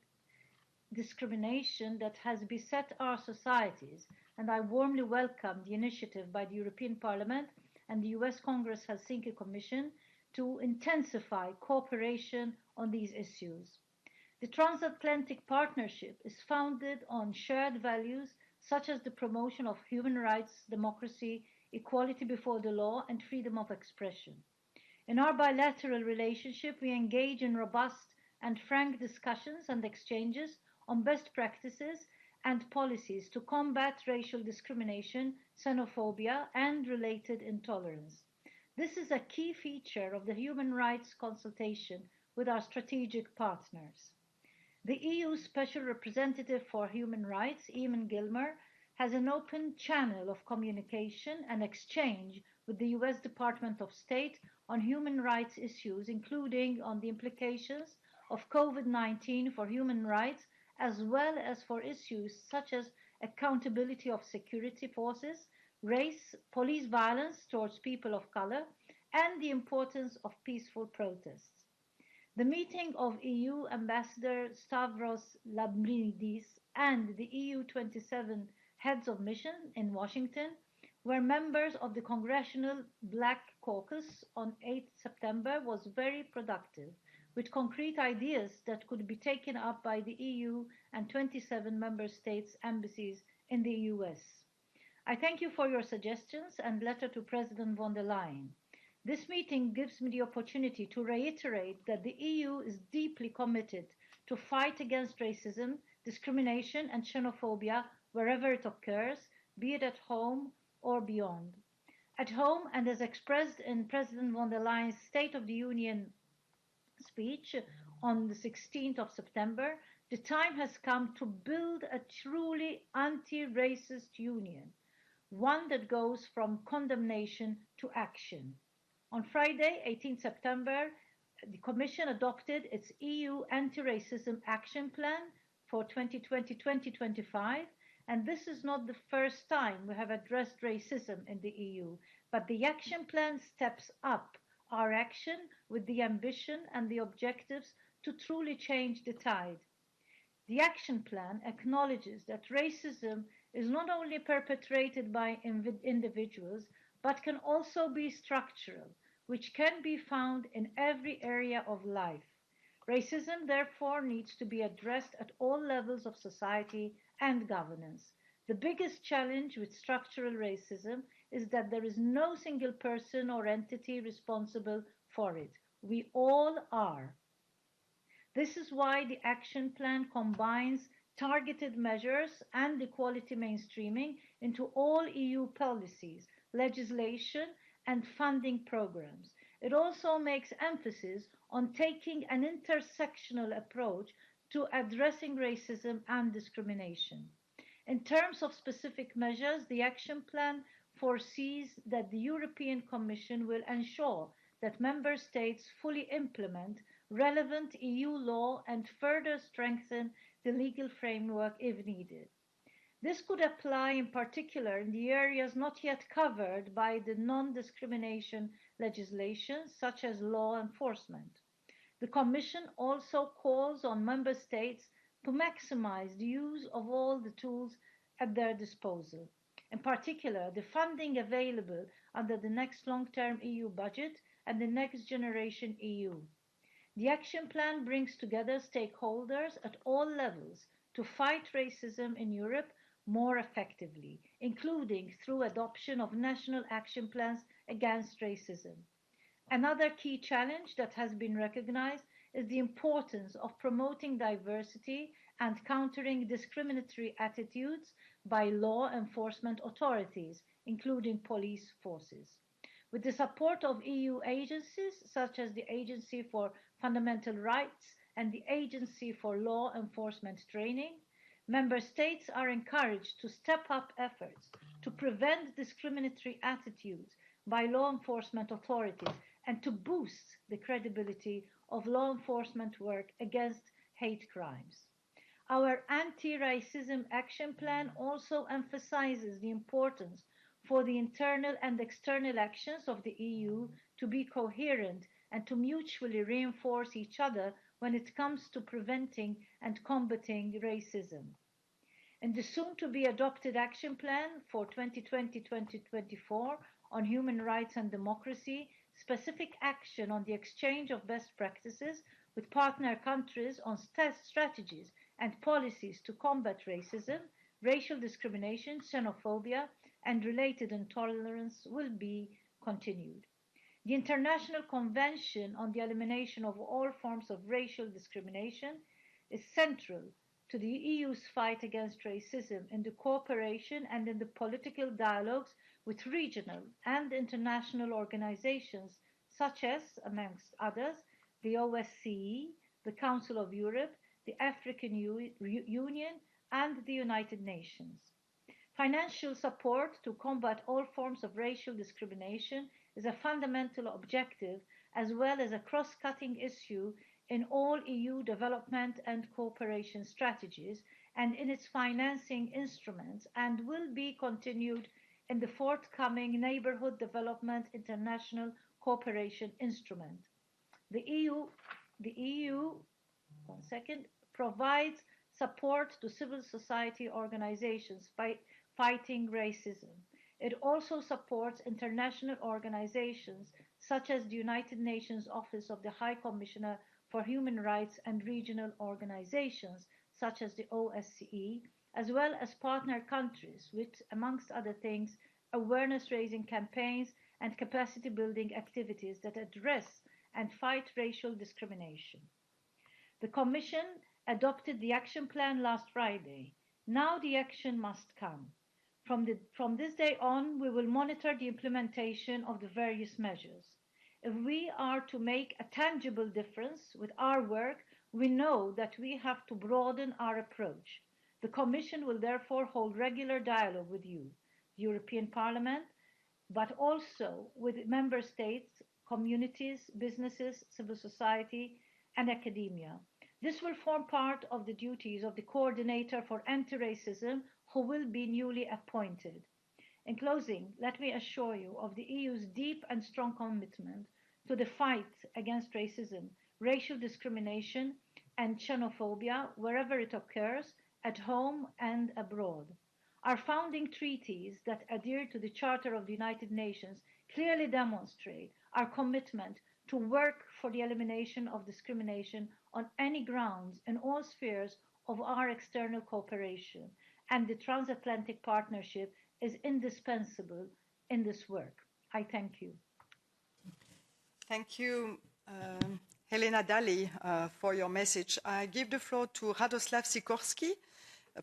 discrimination that has beset our societies, and I warmly welcome the initiative by the European Parliament and the US Congress Helsinki Commission to intensify cooperation on these issues. The transatlantic partnership is founded on shared values such as the promotion of human rights, democracy, equality before the law, and freedom of expression. In our bilateral relationship, we engage in robust and frank discussions and exchanges on best practices and policies to combat racial discrimination, xenophobia, and related intolerance. This is a key feature of the human rights consultation with our strategic partners. The EU Special Representative for Human Rights, Eamon Gilmore, has an open channel of communication and exchange with the US Department of State on human rights issues, including on the implications of COVID-19 for human rights, as well as for issues such as accountability of security forces, race, police violence towards people of color, and the importance of peaceful protests. The meeting of EU Ambassador Stavros Lambrinidis and the EU 27 heads of mission in Washington, where members of the Congressional Black Caucus on 8 September, was very productive, with concrete ideas that could be taken up by the EU and 27 member states' embassies in the US. I thank you for your suggestions and letter to President von der Leyen. This meeting gives me the opportunity to reiterate that the EU is deeply committed to fight against racism, discrimination, and xenophobia wherever it occurs, be it at home or beyond. At home, and as expressed in President von der Leyen's State of the Union speech on the 16th of September, the time has come to build a truly anti-racist union, one that goes from condemnation to action. On Friday, 18 September, the Commission adopted its EU Anti-Racism Action Plan for 2020-2025, and this is not the first time we have addressed racism in the EU, but the action plan steps up our action with the ambition and the objectives to truly change the tide. The action plan acknowledges that racism is not only perpetrated by individuals, but can also be structural, which can be found in every area of life. Racism, therefore, needs to be addressed at all levels of society and governance. The biggest challenge with structural racism is that there is no single person or entity responsible for it. We all are. This is why the action plan combines targeted measures and equality mainstreaming into all EU policies, legislation, and funding programs. It also makes emphasis on taking an intersectional approach to addressing racism and discrimination. In terms of specific measures, the action plan foresees that the European Commission will ensure that member states fully implement relevant EU law and further strengthen the legal framework if needed. This could apply in particular in the areas not yet covered by the non-discrimination legislation, such as law enforcement. The Commission also calls on member states to maximize the use of all the tools at their disposal. In particular, the funding available under the next long-term EU budget and the Next Generation EU. The action plan brings together stakeholders at all levels to fight racism in Europe more effectively, including through adoption of national action plans against racism. Another key challenge that has been recognized is the importance of promoting diversity and countering discriminatory attitudes by law enforcement authorities, including police forces. With the support of EU agencies such as the Agency for Fundamental Rights and the Agency for Law Enforcement Training, member states are encouraged to step up efforts to prevent discriminatory attitudes by law enforcement authorities and to boost the credibility of law enforcement work against hate crimes. Our anti-racism action plan also emphasizes the importance for the internal and external actions of the EU to be coherent and to mutually reinforce each other when it comes to preventing and combating racism. In the soon-to-be adopted action plan for 2020-2024 on human rights and democracy, specific action on the exchange of best practices with partner countries on strategies and policies to combat racism, racial discrimination, xenophobia, and related intolerance will be continued. The International Convention on the Elimination of All Forms of Racial Discrimination is central to the EU's fight against racism in the cooperation and in the political dialogues with regional and international organizations such as, amongst others, the OSCE, the Council of Europe, the African Union, and the United Nations. Financial support to combat all forms of racial discrimination is a fundamental objective as well as a cross-cutting issue in all EU development and cooperation strategies and in its financing instruments, and will be continued in the forthcoming Neighbourhood Development International Cooperation Instrument. The EU provides support to civil society organizations by fighting racism. It also supports international organizations such as the United Nations Office of the High Commissioner for Human Rights and regional organizations such as the OSCE, as well as partner countries with, amongst other things, awareness-raising campaigns and capacity-building activities that address and fight racial discrimination. The Commission adopted the action plan last Friday. Now the action must come. From this day on, we will monitor the implementation of the various measures. If we are to make a tangible difference with our work, we know that we have to broaden our approach. The Commission will therefore hold regular dialogue with you, the European Parliament, but also with member states communities, businesses, civil society, and academia. This will form part of the duties of the coordinator for anti-racism, who will be newly appointed. In closing, let me assure you of the EU's deep and strong commitment to the fight against racism, racial discrimination, and xenophobia wherever it occurs, at home and abroad. Our founding treaties that adhere to the Charter of the United Nations clearly demonstrate our commitment to work for the elimination of discrimination on any grounds in all spheres of our external cooperation, and the transatlantic partnership is indispensable in this work. I thank you. Thank you, Helena Dalli, for your message. I give the floor to Radoslav Sikorski,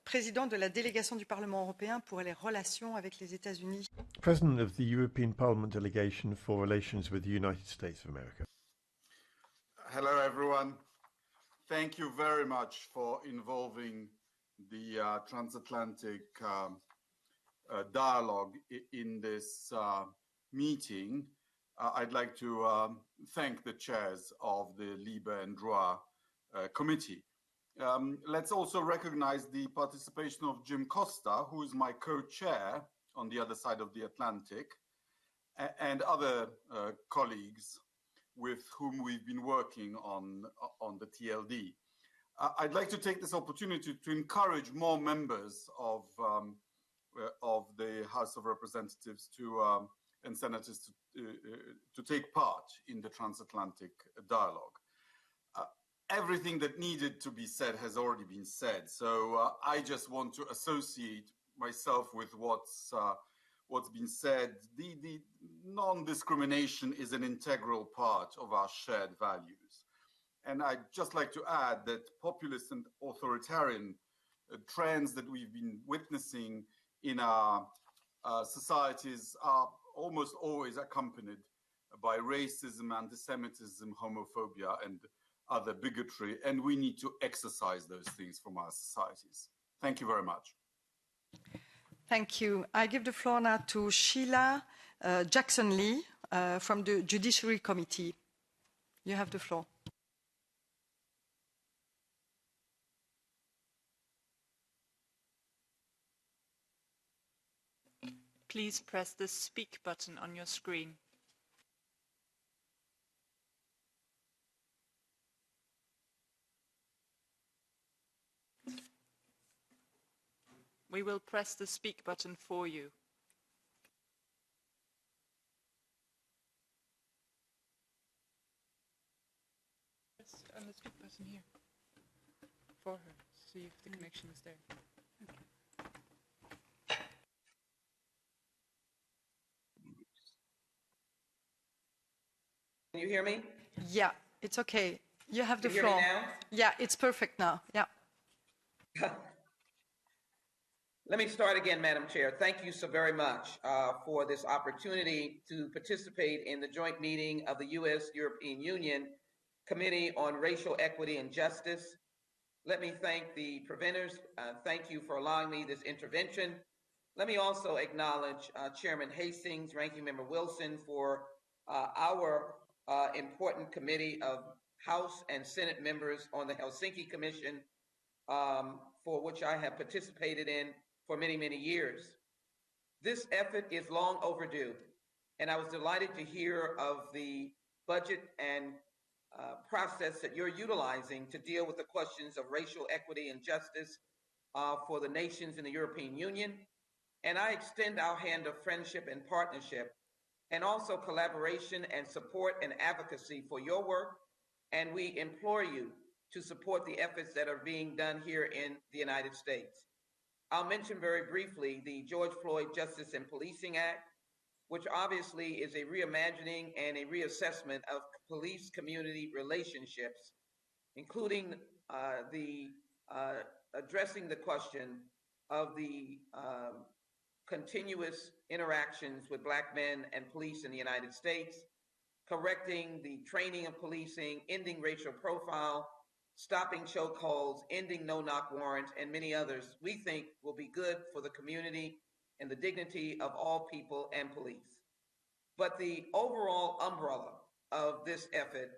président de la délégation du Parlement européen pour les relations avec les États-Unis. President of the European Parliament Delegation for Relations with the United States of America. Hello, everyone. Thank you very much for involving the transatlantic dialogue in this meeting. I'd like to thank the chairs of the Libe and Droit committee. Let's also recognize the participation of Jim Costa, who is my co-chair on the other side of the Atlantic, and other colleagues with whom we've been working on the TLD. I'd like to take this opportunity to encourage more members of the House of Representatives and senators to take part in the transatlantic dialogue. Everything that needed to be said has already been said, so I just want to associate myself with what's been said. The non-discrimination is an integral part of our shared values. And I'd just like to add that populist and authoritarian trends that we've been witnessing in our societies are almost always accompanied by racism, anti-Semitism, homophobia, and other bigotry, and we need to exercise those things from our societies. Thank you very much. Thank you. I give the floor now to Sheila Jackson-Lee from the Judiciary Committee. You have the floor. Please press the speak button on your screen. We will press the speak button for you. Press on the speak button here for her. See if the connection is there. Can you hear me? Yeah, it's okay. You have the Can you floor. hear me now? Yeah, it's perfect now. Yeah. Let me start again, Madam Chair. Thank you so very much for this opportunity to participate in the joint meeting of the U.S.-European Union Committee on Racial Equity and Justice. Let me thank the preventers. Thank you for allowing me this intervention. Let me also acknowledge Chairman Hastings, Ranking Member Wilson, for our important committee of House and Senate members on the Helsinki Commission, for which I have participated in for many, many years. This effort is long overdue, and I was delighted to hear of the budget and process that you're utilizing to deal with the questions of racial equity and justice for the nations in the European Union. And I extend our hand of friendship and partnership, and also collaboration and support and advocacy for your work. And we implore you to support the efforts that are being done here in the United States. I'll mention very briefly the George Floyd Justice and Policing Act, which obviously is a reimagining and a reassessment of police-community relationships, including addressing the question of the continuous interactions with Black men and police in the United States, correcting the training of policing, ending racial profile, stopping chokeholds, ending no-knock warrants, and many others we think will be good for the community and the dignity of all people and police. But the overall umbrella of this effort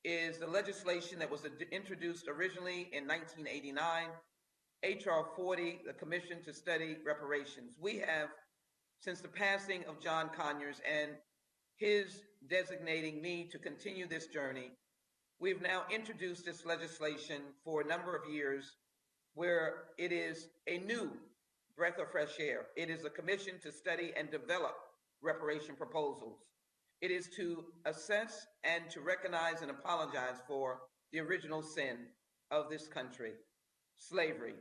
is the legislation that was introduced originally in 1989, H.R. 40, the Commission to Study Reparations. We have, since the passing of John Conyers and his designating me to continue this journey, we've now introduced this legislation for a number of years where it is a new breath of fresh air. It is a commission to study and develop reparation proposals. It is to assess and to recognize and apologize for the original sin of this country, slavery.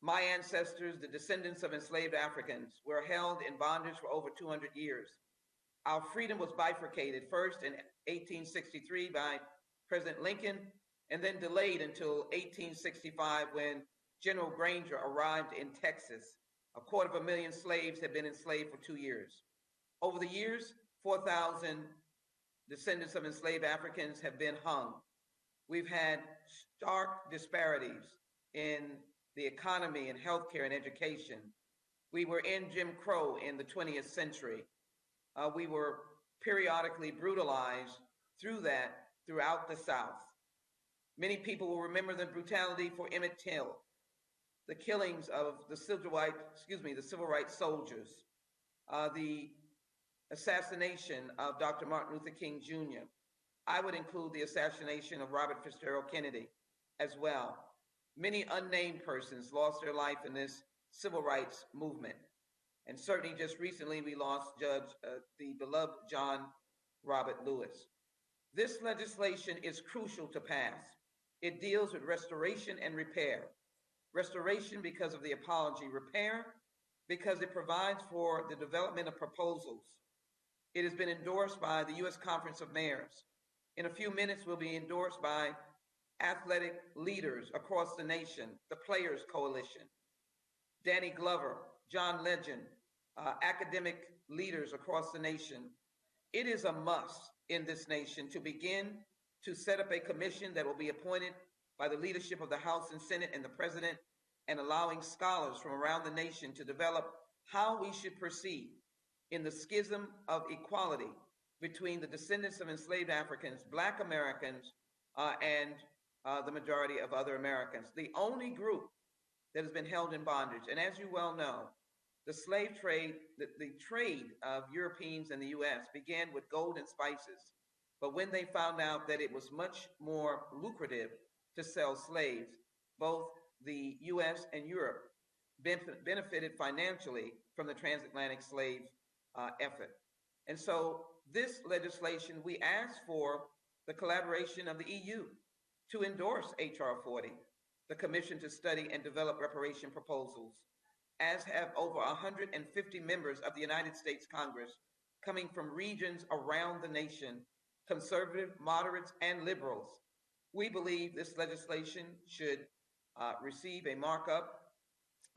My ancestors, the descendants of enslaved Africans, were held in bondage for over 200 years. Our freedom was bifurcated first in 1863 by President Lincoln, and then delayed until 1865 when General Granger arrived in Texas. 250,000 slaves had been enslaved for 2 years. Over the years, 4,000 descendants of enslaved Africans have been hung. We've had stark disparities in the economy and healthcare and education. We were in Jim Crow in the 20th century. We were periodically brutalized throughout the South. Many people will remember the brutality for Emmett Till, the killings of the civil rights soldiers, the assassination of Dr. Martin Luther King Jr. I would include the assassination of Robert Fitzgerald Kennedy as well. Many unnamed persons lost their life in this civil rights movement. And certainly just recently we lost the beloved John Robert Lewis. This legislation is crucial to pass. It deals with restoration and repair. Restoration because of the apology, repair because it provides for the development of proposals. It has been endorsed by the U.S. Conference of Mayors. In a few minutes, will be endorsed by athletic leaders across the nation, the Players Coalition, Danny Glover, John Legend, academic leaders across the nation. It is a must in this nation to begin to set up a commission that will be appointed by the leadership of the House and Senate and the President, and allowing scholars from around the nation to develop how we should proceed in the schism of equality between the descendants of enslaved Africans, Black Americans, and the majority of other Americans. The only group that has been held in bondage, and as you well know, the slave trade, the trade of Europeans and the U.S. began with gold and spices. But when they found out that it was much more lucrative to sell slaves, both the U.S. and Europe benefited financially from the transatlantic slave effort. And so this legislation, we asked for the collaboration of the EU to endorse H.R. 40, the Commission to Study and Develop Reparation Proposals, as have over 150 members of the United States Congress coming from regions around the nation, conservative, moderates, and liberals. We believe this legislation should receive a markup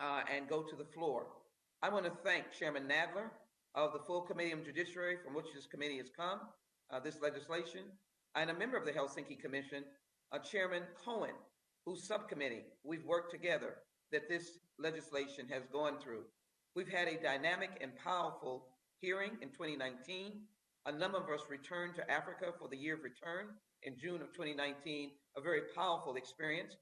and go to the floor. I want to thank Chairman Nadler of the full Committee on Judiciary, from which this committee has come, this legislation, and a member of the Helsinki Commission, Chairman Cohen, whose subcommittee we've worked together that this legislation has gone through. We've had a dynamic and powerful hearing in 2019. A number of us returned to Africa for the year of return in June of 2019, a very powerful experience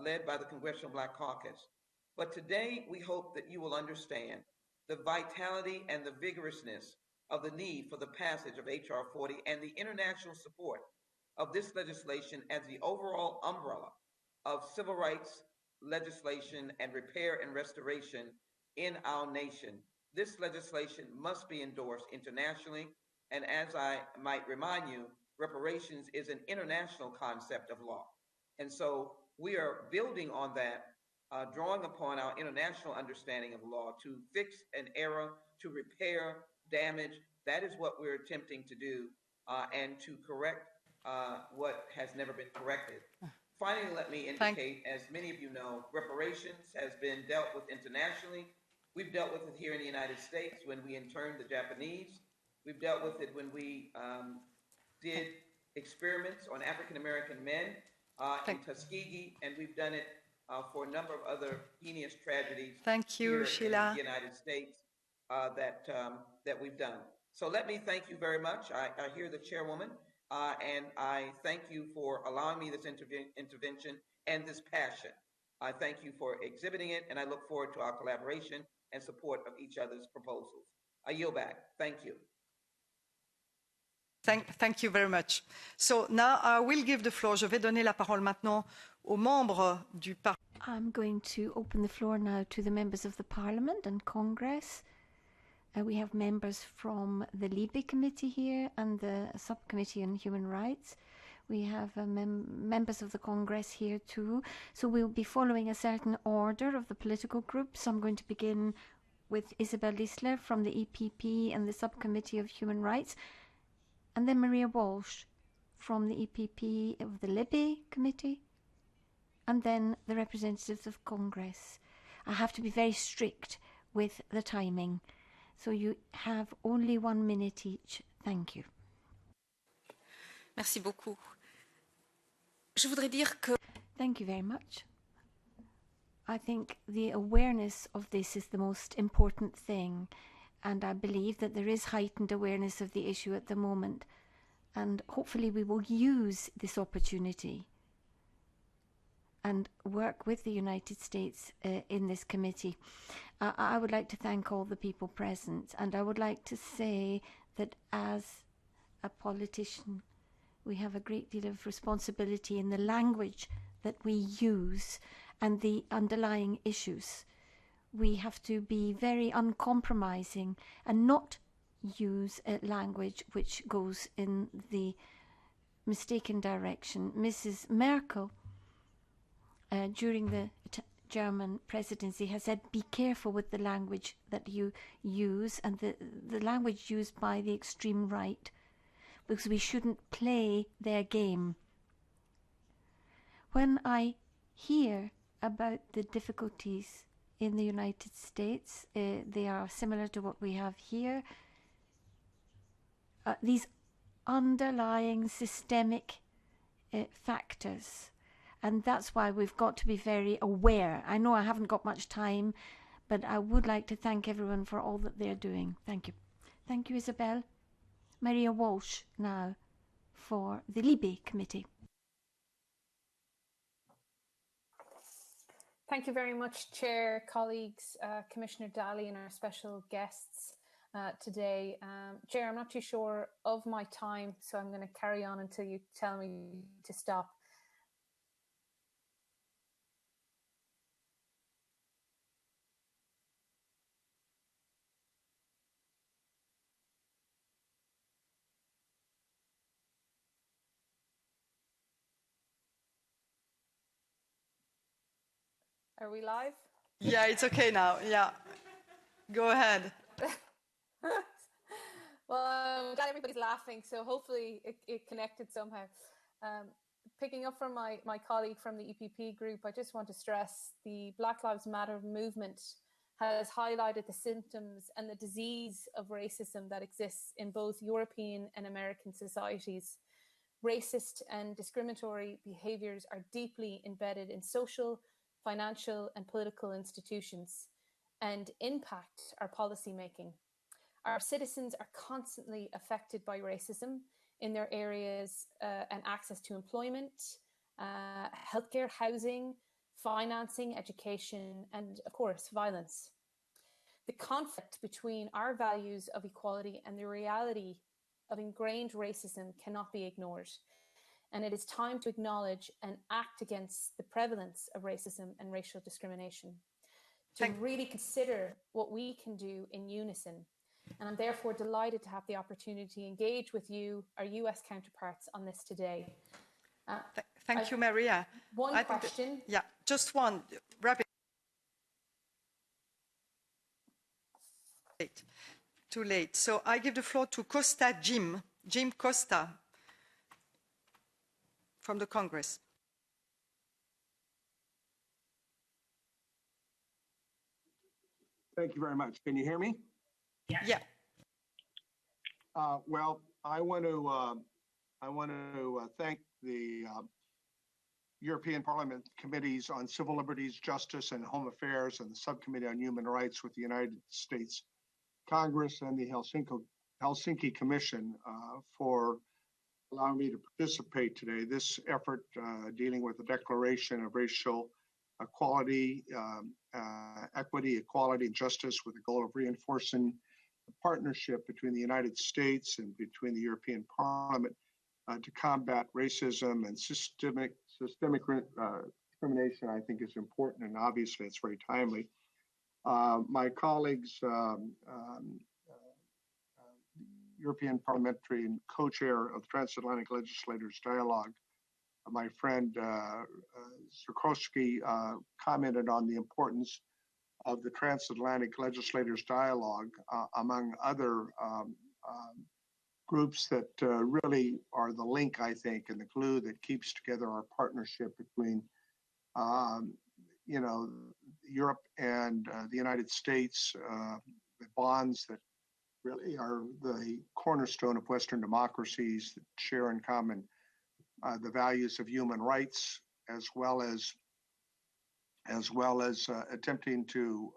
led by the Congressional Black Caucus. But today, we hope that you will understand the vitality and the vigorousness of the need for the passage of H.R. 40 and the international support of this legislation as the overall umbrella of civil rights legislation and repair and restoration in our nation. This legislation must be endorsed internationally, and as I might remind you, reparations is an international concept of law. And so we are building on that, drawing upon our international understanding of law to fix an error, to repair damage. That is what we're attempting to do, and to correct what has never been corrected. Finally, let me indicate, as many of you know, reparations has been dealt with internationally. We've dealt with it here in the United States when we interned the Japanese. We've dealt with it when we did experiments on African-American men in Tuskegee, and we've done it for a number of other heinous tragedies Thank you, here Sheila. in the United States that we've done. So let me thank you very much. I hear the chairwoman, and I thank you for allowing me this intervention and this passion. I thank you for exhibiting it, and I look forward to our collaboration and support of each other's proposals. I yield back. Thank you. Thank you very much. So now I will give the floor. Je vais donner la parole maintenant aux membres du Parlement. I'm going to open the floor now to the members of the Parliament and Congress. We have members from the Libe Committee here and the Subcommittee on Human Rights. We have members of the Congress here too. So we'll be following a certain order of the political groups. I'm going to begin with Isabel Lisler from the EPP and the Subcommittee of Human Rights, and then Maria Walsh from the EPP of the Libe Committee, and then the representatives of Congress. I have to be very strict with the timing, so you have only 1 minute each. Thank you. Merci beaucoup. Je voudrais dire que... Thank you very much. I think the awareness of this is the most important thing, and I believe that there is heightened awareness of the issue at the moment, and hopefully we will use this opportunity and work with the United States in this committee. I would like to thank all the people present, and I would like to say that as a politician, we have a great deal of responsibility in the language that we use and the underlying issues. We have to be very uncompromising and not use a language which goes in the mistaken direction. Mrs. Merkel, during the German presidency, has said, be careful with the language that you use and the language used by the extreme right, because we shouldn't play their game. When I hear about the difficulties in the United States, they are similar to what we have here. These underlying systemic factors, and that's why we've got to be very aware. I know I haven't got much time, but I would like to thank everyone for all that they're doing. Thank you. Thank you, Isabel. Maria Walsh now for the Libe Committee. Thank you very much, Chair, colleagues, Commissioner Dalli and our special guests today. Chair, I'm not too sure of my time, so I'm going to carry on until you tell me to stop. Are we live? Yeah, it's okay now. Yeah. Go ahead. Well, I'm glad everybody's laughing, so hopefully it connected somehow. Picking up from my colleague from the EPP group, I just want to stress the Black Lives Matter movement has highlighted the symptoms and the disease of racism that exists in both European and American societies. Racist and discriminatory behaviours are deeply embedded in social, financial and political institutions and impact our policy making. Our citizens are constantly affected by racism in their areas and access to employment, healthcare, housing, financing, education, and of course, violence. The conflict between our values of equality and the reality of ingrained racism cannot be ignored. And it is time to acknowledge and act against the prevalence of racism and racial discrimination, to really consider what we can do in unison. And I'm therefore delighted to have the opportunity to engage with you, our US counterparts, on this today. Thank you, Maria. One question. Yeah, just one. Rapid. Too late. So I give the floor to Costa Jim Costa from the Congress. Thank you very much. Can you hear me? Yeah. Well, I want to thank the European Parliament Committees on Civil Liberties, Justice, and Home Affairs, and the Subcommittee on Human Rights with the United States Congress and the Helsinki Commission for allowing me to participate today. This effort dealing with the Declaration of Racial Equality, Equity, Equality, and Justice with the goal of reinforcing the partnership between the United States and between the European Parliament to combat racism and systemic discrimination, I think is important, and obviously it's very timely. My colleagues, European Parliamentary and co-chair of the Transatlantic Legislators Dialogue, my friend Sikorsky commented on the importance of the Transatlantic Legislators Dialogue, among other groups that really are the link, I think, and the glue that keeps together our partnership between, Europe and the United States, the bonds that really are the cornerstone of Western democracies that share in common the values of human rights, as well as attempting to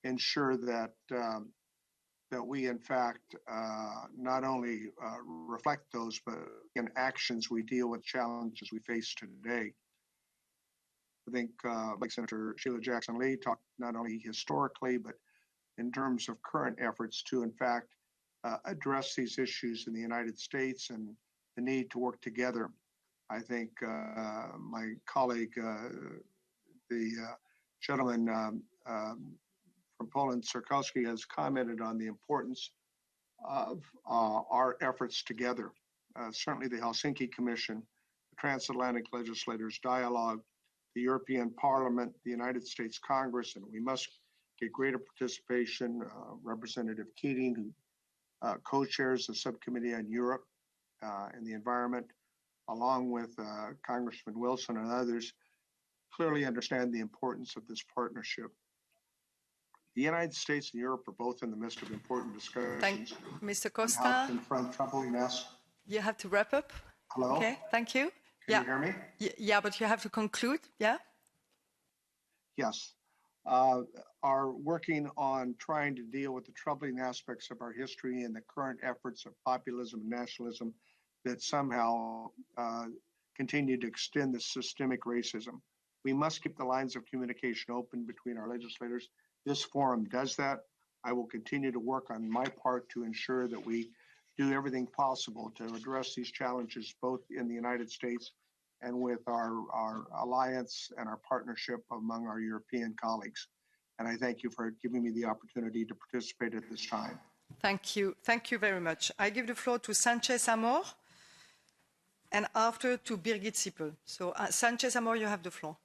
ensure that that we, in fact, not only reflect those, but in actions we deal with challenges we face today. I think, like Senator Sheila Jackson Lee talked not only historically, but in terms of current efforts to, in fact, address these issues in the United States and the need to work together. I think my colleague, the gentleman from Poland, Sikorsky, has commented on the importance of our efforts together. Certainly the Helsinki Commission, the Transatlantic Legislators Dialogue, the European Parliament, the United States Congress, and we must get greater participation. Representative Keating, who co-chairs the Subcommittee on Europe and the Environment, along with Congressman Wilson and others, clearly understand the importance of this partnership. The United States and Europe are both in the midst of important discussions. Thank you, Mr. On how Costa. to confront troubling masks. You have to wrap up. Hello? Okay, thank you. Can you hear me? Yeah, but you have to conclude, yeah? Yes. Are working on trying to deal with the troubling aspects of our history and the current efforts of populism and nationalism that somehow continue to extend the systemic racism. We must keep the lines of communication open between our legislators. This forum does that. I will continue to work on my part to ensure that we do everything possible to address these challenges, both in the United States and with our alliance and our partnership among our European colleagues. And I thank you for giving me the opportunity to participate at this time. Thank you. Thank you very much. I give the floor to Sanchez Amor and after to Birgit Sippel. So Sanchez Amor, you have the floor.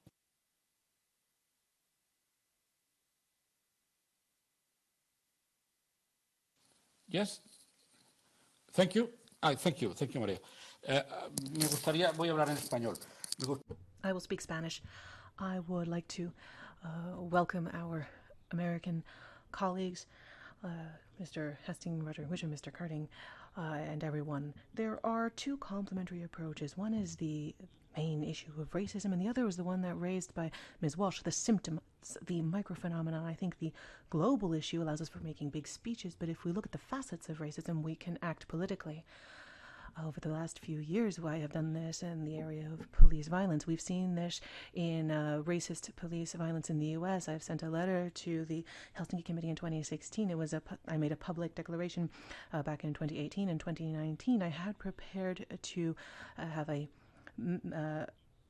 Yes. Thank you. Thank you, Maria. Me gustaría, voy a hablar en español. I will speak Spanish. I would like to welcome our American colleagues, Mr. Hastings, Roger Wisham, Mr. Carding, and everyone. There are two complementary approaches. One is the main issue of racism, and the other was the one that raised by Ms. Walsh, the symptoms, the microphenomenon. I think the global issue allows us for making big speeches, but if we look at the facets of racism, we can act politically. Over the last few years, I have done this in the area of police violence. We've seen this in racist police violence in the U.S. I've sent a letter to the Helsinki Committee in 2016. I made a public declaration back in 2018 and 2019. I had prepared to have a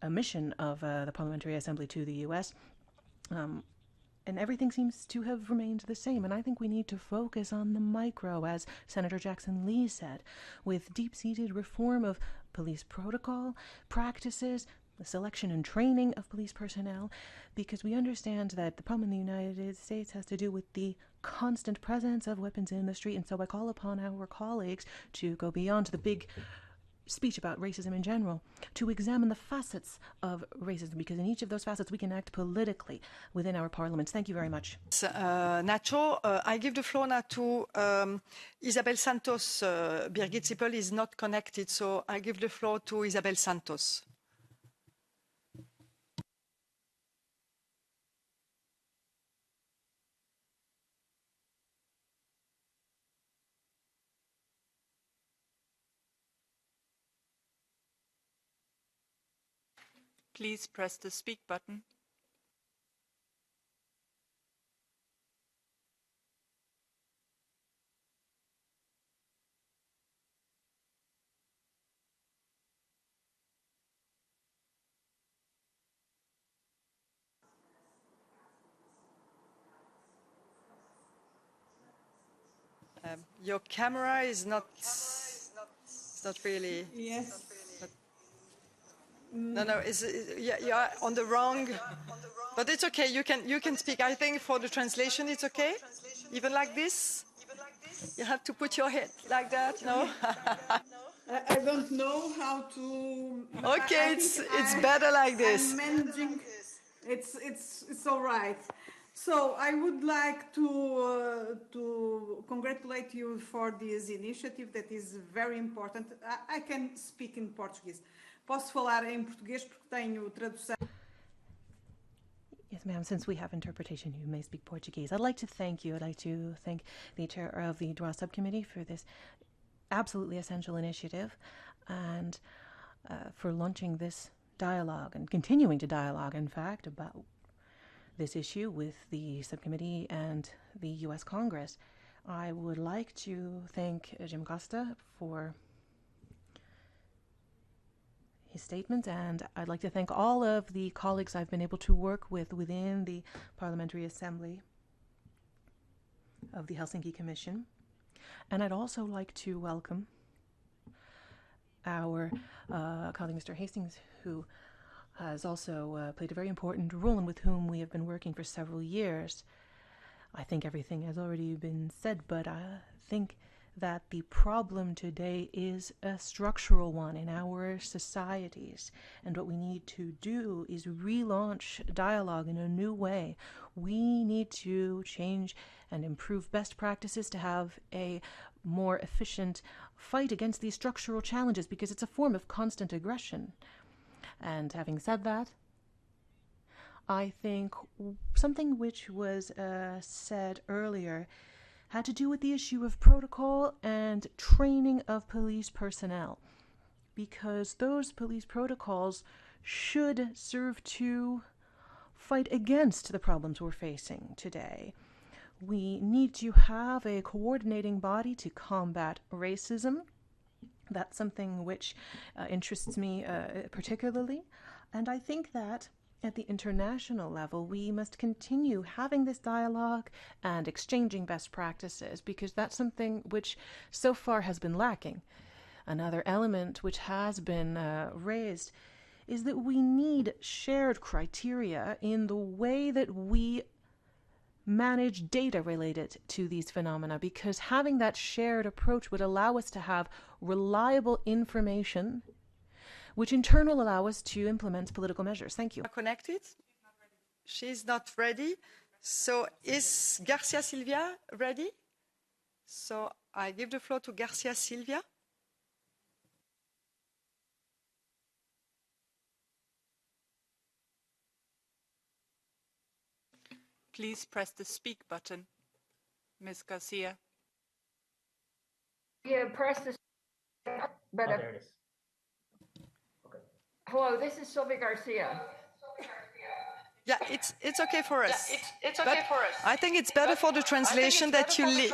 mission of the Parliamentary Assembly to the U.S. And everything seems to have remained the same. And I think we need to focus on the micro, as Senator Jackson Lee said, with deep-seated reform of police protocol, practices, the selection and training of police personnel, because we understand that the problem in the United States has to do with the constant presence of weapons in the street. And so I call upon our colleagues to go beyond the big speech about racism in general, to examine the facets of racism, because in each of those facets we can act politically within our parliaments. Thank you very much. Nacho, I give the floor now to Isabel Santos. Birgit Sippel is not connected, so I give the floor to Isabel Santos. Please press the speak button. Your camera is not really. Yes. No, you are on the wrong. But it's okay. You can speak. I think for the translation, it's okay. Even like this. You have to put your head like that. No. I don't know how to. Okay, it's better like this. I'm managing. It's all right. So I would like to congratulate you for this initiative that is very important. I can speak in Portuguese. Posso falar em português porque tenho tradução. Yes, ma'am. Since we have interpretation, you may speak Portuguese. I'd like to thank you. I'd like to thank the chair of the DRA subcommittee for this absolutely essential initiative and for launching this dialogue and continuing to dialogue, in fact, about this issue with the subcommittee and the U.S. Congress. I would like to thank Jim Costa for his statements, and I'd like to thank all of the colleagues I've been able to work with within the Parliamentary Assembly of the Helsinki Commission. And I'd also like to welcome our colleague, Mr. Hastings, who has also played a very important role and with whom we have been working for several years. I think everything has already been said, but I think that the problem today is a structural one in our societies. And what we need to do is relaunch dialogue in a new way. We need to change and improve best practices to have a more efficient fight against these structural challenges, because it's a form of constant aggression. And having said that, I think something which was said earlier had to do with the issue of protocol and training of police personnel, because those police protocols should serve to fight against the problems we're facing today. We need to have a coordinating body to combat racism. That's something which interests me particularly. And I think that at the international level, we must continue having this dialogue and exchanging best practices, because that's something which so far has been lacking. Another element which has been raised is that we need shared criteria in the way that we manage data related to these phenomena, because having that shared approach would allow us to have reliable information, which in turn will allow us to implement political measures. Thank you. Connected? She's not ready. So is Garcia Silvia ready? So I give the floor to Garcia Silvia. Please press the speak button, Ms. Garcia. Yeah, press the. But there it is. Okay. Hello, this is Sylvia Garcia. Yeah, it's okay for us. Yeah, it's okay for us. I think it's better for the translation that you leave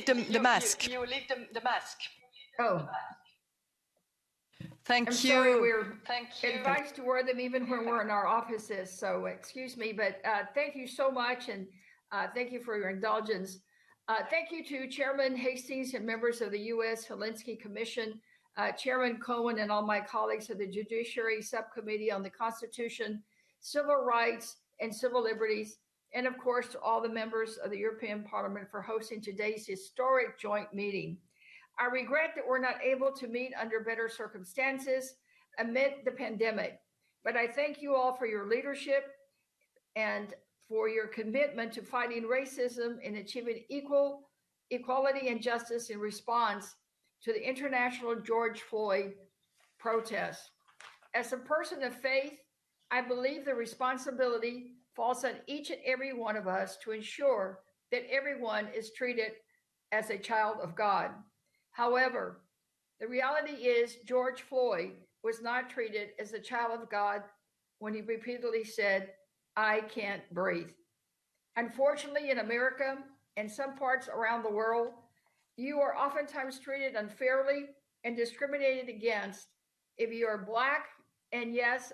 the mask. You leave the mask. Oh. Thank I'm you. sorry, we're advised to wear them even when we're in our offices, so excuse me, but thank you so much, and thank you for your indulgence. Thank you to Chairman Hastings and members of the U.S. Helsinki Commission, Chairman Cohen, and all my colleagues of the Judiciary Subcommittee on the Constitution, Civil Rights, and Civil Liberties, and of course to all the members of the European Parliament for hosting today's historic joint meeting. I regret that we're not able to meet under better circumstances amid the pandemic, but I thank you all for your leadership and for your commitment to fighting racism and achieving equality and justice in response to the international George Floyd protests. As a person of faith, I believe the responsibility falls on each and every one of us to ensure that everyone is treated as a child of God. However, The reality is George Floyd was not treated as a child of God when he repeatedly said, "I can't breathe." Unfortunately, in America and some parts around the world, you are oftentimes treated unfairly and discriminated against if you are Black and, yes,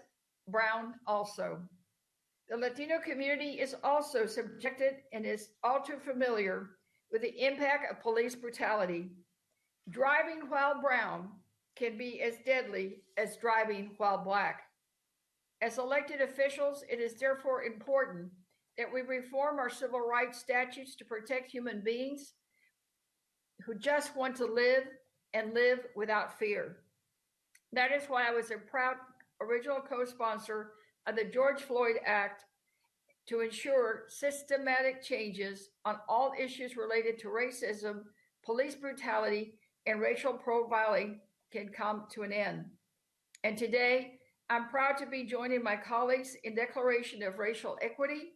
brown also. The Latino community is also subjected and is all too familiar with the impact of police brutality. Driving while brown can be as deadly as driving while Black. As elected officials, it is therefore important that we reform our civil rights statutes to protect human beings who just want to live and live without fear. That is why I was a proud original co-sponsor of the George Floyd Act to ensure systematic changes on all issues related to racism, police brutality, and racial profiling can come to an end. And today, I'm proud to be joining my colleagues in declaration of racial equity,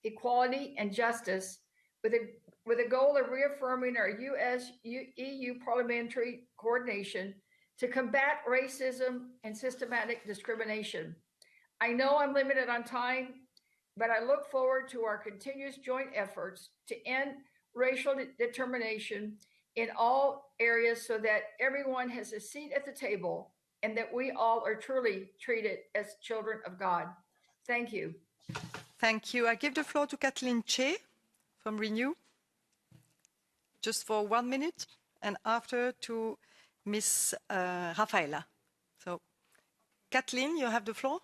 equality, and justice with a goal of reaffirming our US-EU parliamentary coordination to combat racism and systematic discrimination. I know I'm limited on time, but I look forward to our continuous joint efforts to end racial discrimination in all areas so that everyone has a seat at the table and that we all are truly treated as children of God. Thank you. Thank you. I give the floor to Kathleen Che from Renew, just for 1 minute, and after to Ms. Rafaela. So, Kathleen, you have the floor.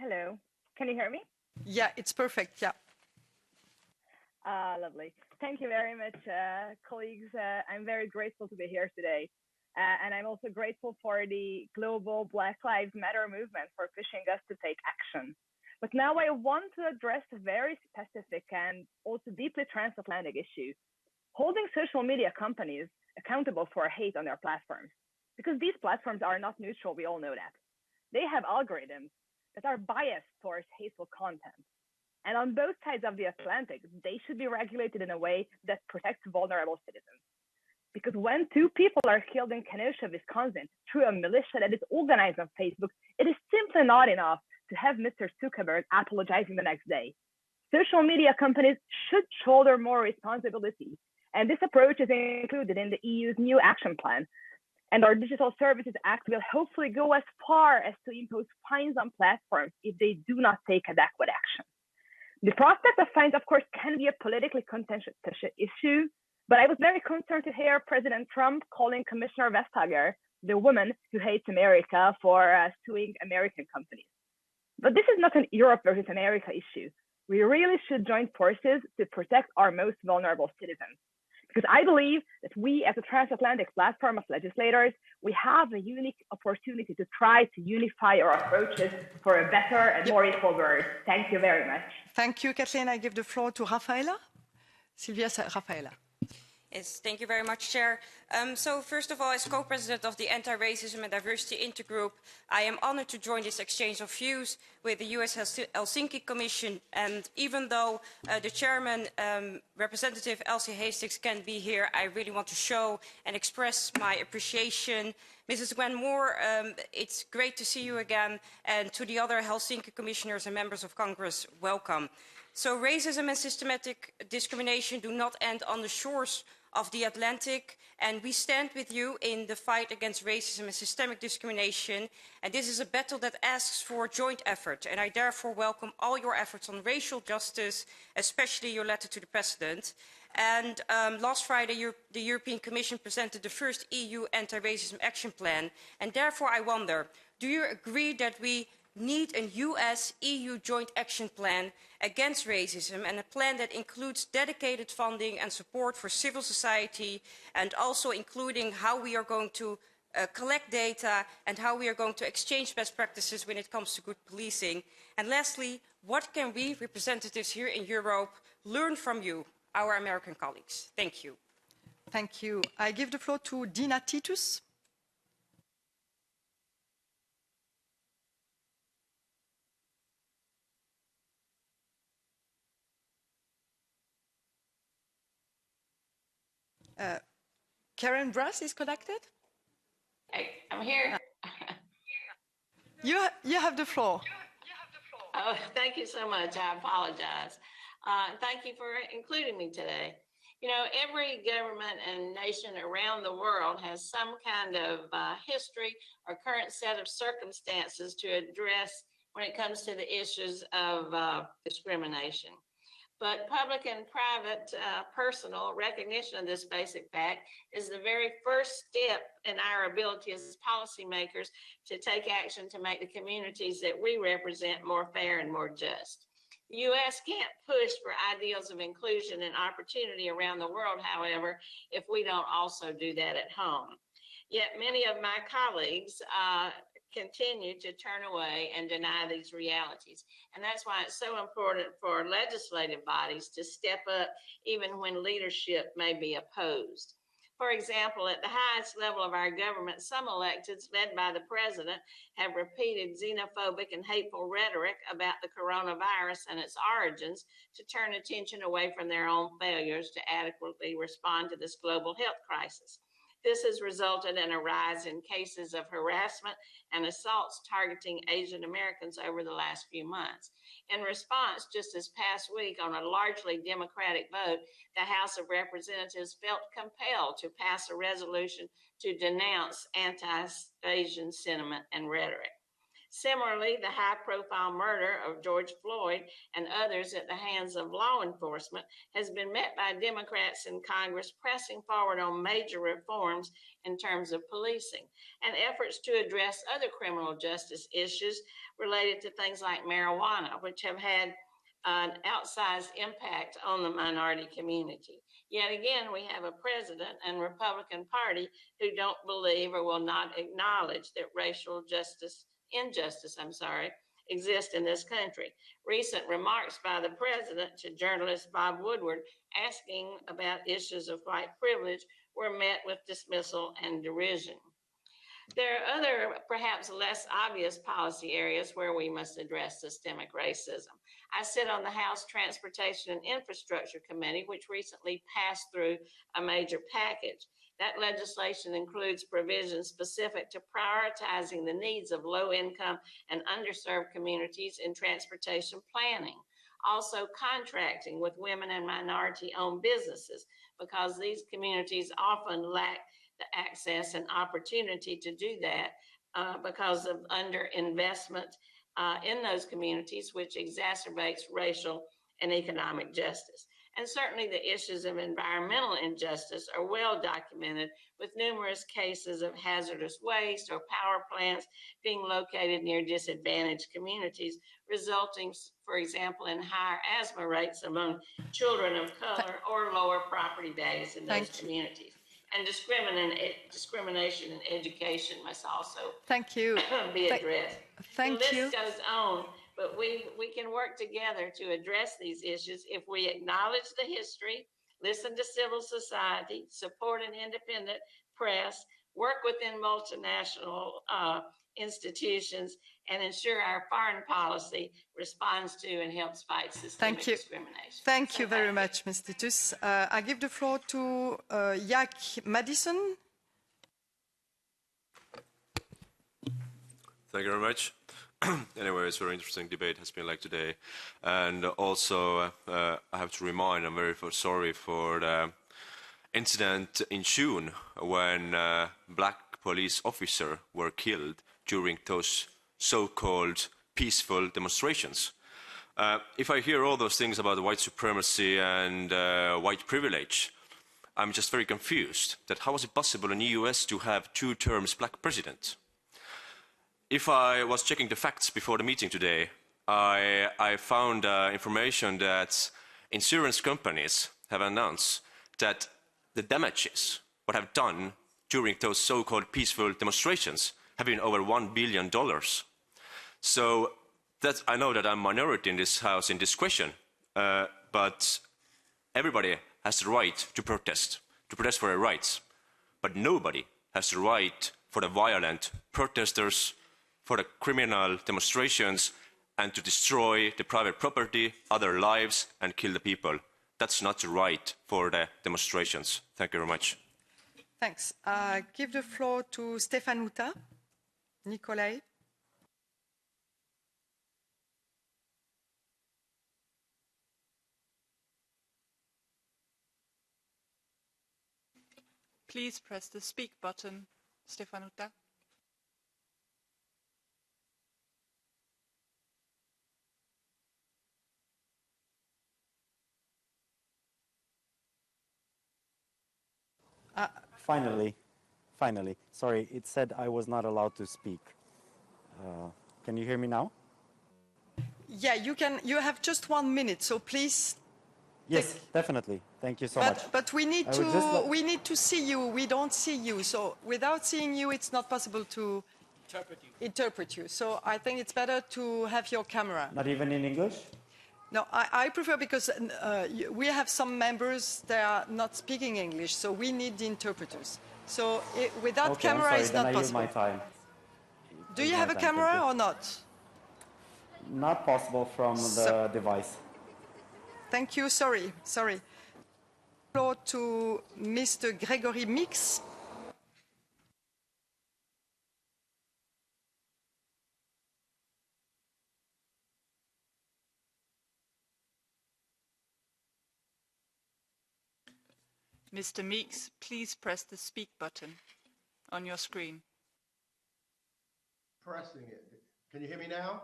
Hello. Can you hear me? Yeah, it's perfect. Yeah. Lovely. Thank you very much, colleagues. I'm very grateful to be here today. And I'm also grateful for the global Black Lives Matter movement for pushing us to take action. But now I want to address a very specific and also deeply transatlantic issue, holding social media companies accountable for hate on their platforms. Because these platforms are not neutral, we all know that. They have algorithms that are biased towards hateful content. And on both sides of the Atlantic, they should be regulated in a way that protects vulnerable citizens. Because when 2 people are killed in Kenosha, Wisconsin, through a militia that is organized on Facebook, it is simply not enough to have Mr. Zuckerberg apologizing the next day. Social media companies should shoulder more responsibility. And this approach is included in the EU's new action plan. And our Digital Services Act will hopefully go as far as to impose fines on platforms if they do not take adequate action. The prospect of fines, of course, can be a politically contentious issue, but I was very concerned to hear President Trump calling Commissioner Vestager the woman who hates America for suing American companies. But this is not an Europe versus America issue. We really should join forces to protect our most vulnerable citizens. Because I believe that we, as a transatlantic platform of legislators, we have a unique opportunity to try to unify our approaches for a better and more equal world. Thank you very much. Thank you, Kathleen. I give the floor to Rafaela. Silvia Rafaela. Yes, thank you very much, Chair. So first of all, as co-president of the Anti-Racism and Diversity Intergroup, I am honored to join this exchange of views with the US Helsinki Commission. And even though the chairman, Representative Elsie Hastings, can't be here, I really want to show and express my appreciation. Mrs. Gwen Moore, it's great to see you again. And to the other Helsinki commissioners and members of Congress, welcome. So racism and systematic discrimination do not end on the shores of the Atlantic, and we stand with you in the fight against racism and systemic discrimination. And this is a battle that asks for joint effort, and I therefore welcome all your efforts on racial justice, especially your letter to the President. And last Friday, the European Commission presented the first EU anti-racism action plan, and therefore I wonder, do you agree that we need a US-EU joint action plan against racism, and a plan that includes dedicated funding and support for civil society, and also including how we are going to collect data and how we are going to exchange best practices when it comes to good policing? And lastly, what can we, representatives here in Europe, learn from you, our American colleagues? Thank you. Thank you. I give the floor to Dina Titus. Karen Brass is connected? Hey, I'm here. You have the floor. Oh, thank you so much. I apologize. Thank you for including me today. You know, every government and nation around the world has some kind of history or current set of circumstances to address when it comes to the issues of discrimination. But public and private personal recognition of this basic fact is the very first step in our ability as policymakers to take action to make the communities that we represent more fair and more just. The U.S. can't push for ideals of inclusion and opportunity around the world, however, if we don't also do that at home. Yet many of my colleagues continue to turn away and deny these realities. And that's why it's so important for legislative bodies to step up even when leadership may be opposed. For example, at the highest level of our government, some electeds led by the president have repeated xenophobic and hateful rhetoric about the coronavirus and its origins to turn attention away from their own failures to adequately respond to this global health crisis. This has resulted in a rise in cases of harassment and assaults targeting Asian Americans over the last few months. In response, just this past week, on a largely Democratic vote, the House of Representatives felt compelled to pass a resolution to denounce anti-Asian sentiment and rhetoric. Similarly, the high-profile murder of George Floyd and others at the hands of law enforcement has been met by Democrats in Congress pressing forward on major reforms in terms of policing and efforts to address other criminal justice issues related to things like marijuana, which have had an outsized impact on the minority community. Yet again, we have a president and Republican Party who don't believe or will not acknowledge that racial injustice exists in this country. Recent remarks by the president to journalist Bob Woodward asking about issues of white privilege were met with dismissal and derision. There are other, perhaps less obvious policy areas where we must address systemic racism. I sit on the House Transportation and Infrastructure Committee, which recently passed through a major package. That legislation includes provisions specific to prioritizing the needs of low-income and underserved communities in transportation planning. Also contracting with women and minority-owned businesses, because these communities often lack the access and opportunity to do that because of underinvestment in those communities, which exacerbates racial and economic justice. And certainly the issues of environmental injustice are well documented, with numerous cases of hazardous waste or power plants being located near disadvantaged communities, resulting, for example, in higher asthma rates among children of color or lower property values in those communities. And discrimination in education must also be addressed. The list goes on, but we can work together to address these issues if we acknowledge the history, listen to civil society, support an independent press, work within multinational institutions, and ensure our foreign policy responds to and helps fight systemic discrimination. Thank you very much, Ms. Titus. I give the floor to Jack Madison. Thank you very much. Anyway, it's a very interesting debate has been like today. And also, I have to remind, I'm very sorry for the incident in June when black police officers were killed during those so-called peaceful demonstrations. If I hear all those things about white supremacy and white privilege, I'm just very confused that how is it possible in the US to have 2 terms black president? If I was checking the facts before the meeting today, I found information that insurance companies have announced that the damages, what have done during those so-called peaceful demonstrations, have been over $1 billion. So I know that I'm a minority in this house in this question, but everybody has the right to protest, to protest for their rights. But nobody has the right for the violent protesters, for the criminal demonstrations, and to destroy the private property, other lives, and kill the people. That's not the right for the demonstrations. Thank you very much. Thanks. Give the floor to Stefanuta Nicolai. Please press the speak button, Stefanuta. Finally. Sorry, it said I was not allowed to speak. Can you hear me now? Yeah, you can. You have just 1 minute, so please. Yes, definitely. Thank you so much. But we need to see you. We don't see you, so without seeing you, it's not possible to interpret you. So I think it's better to have your camera. Not even in English? No, I prefer, because we have some members that are not speaking English, so we need the interpreters. So without camera, it's not possible. My time. Do you have a camera or not? Not possible from the device. Thank you. Sorry. Floor to Mr. Gregory Mix. Mr. Meeks, please press the speak button on your screen. Pressing it. Can you hear me now?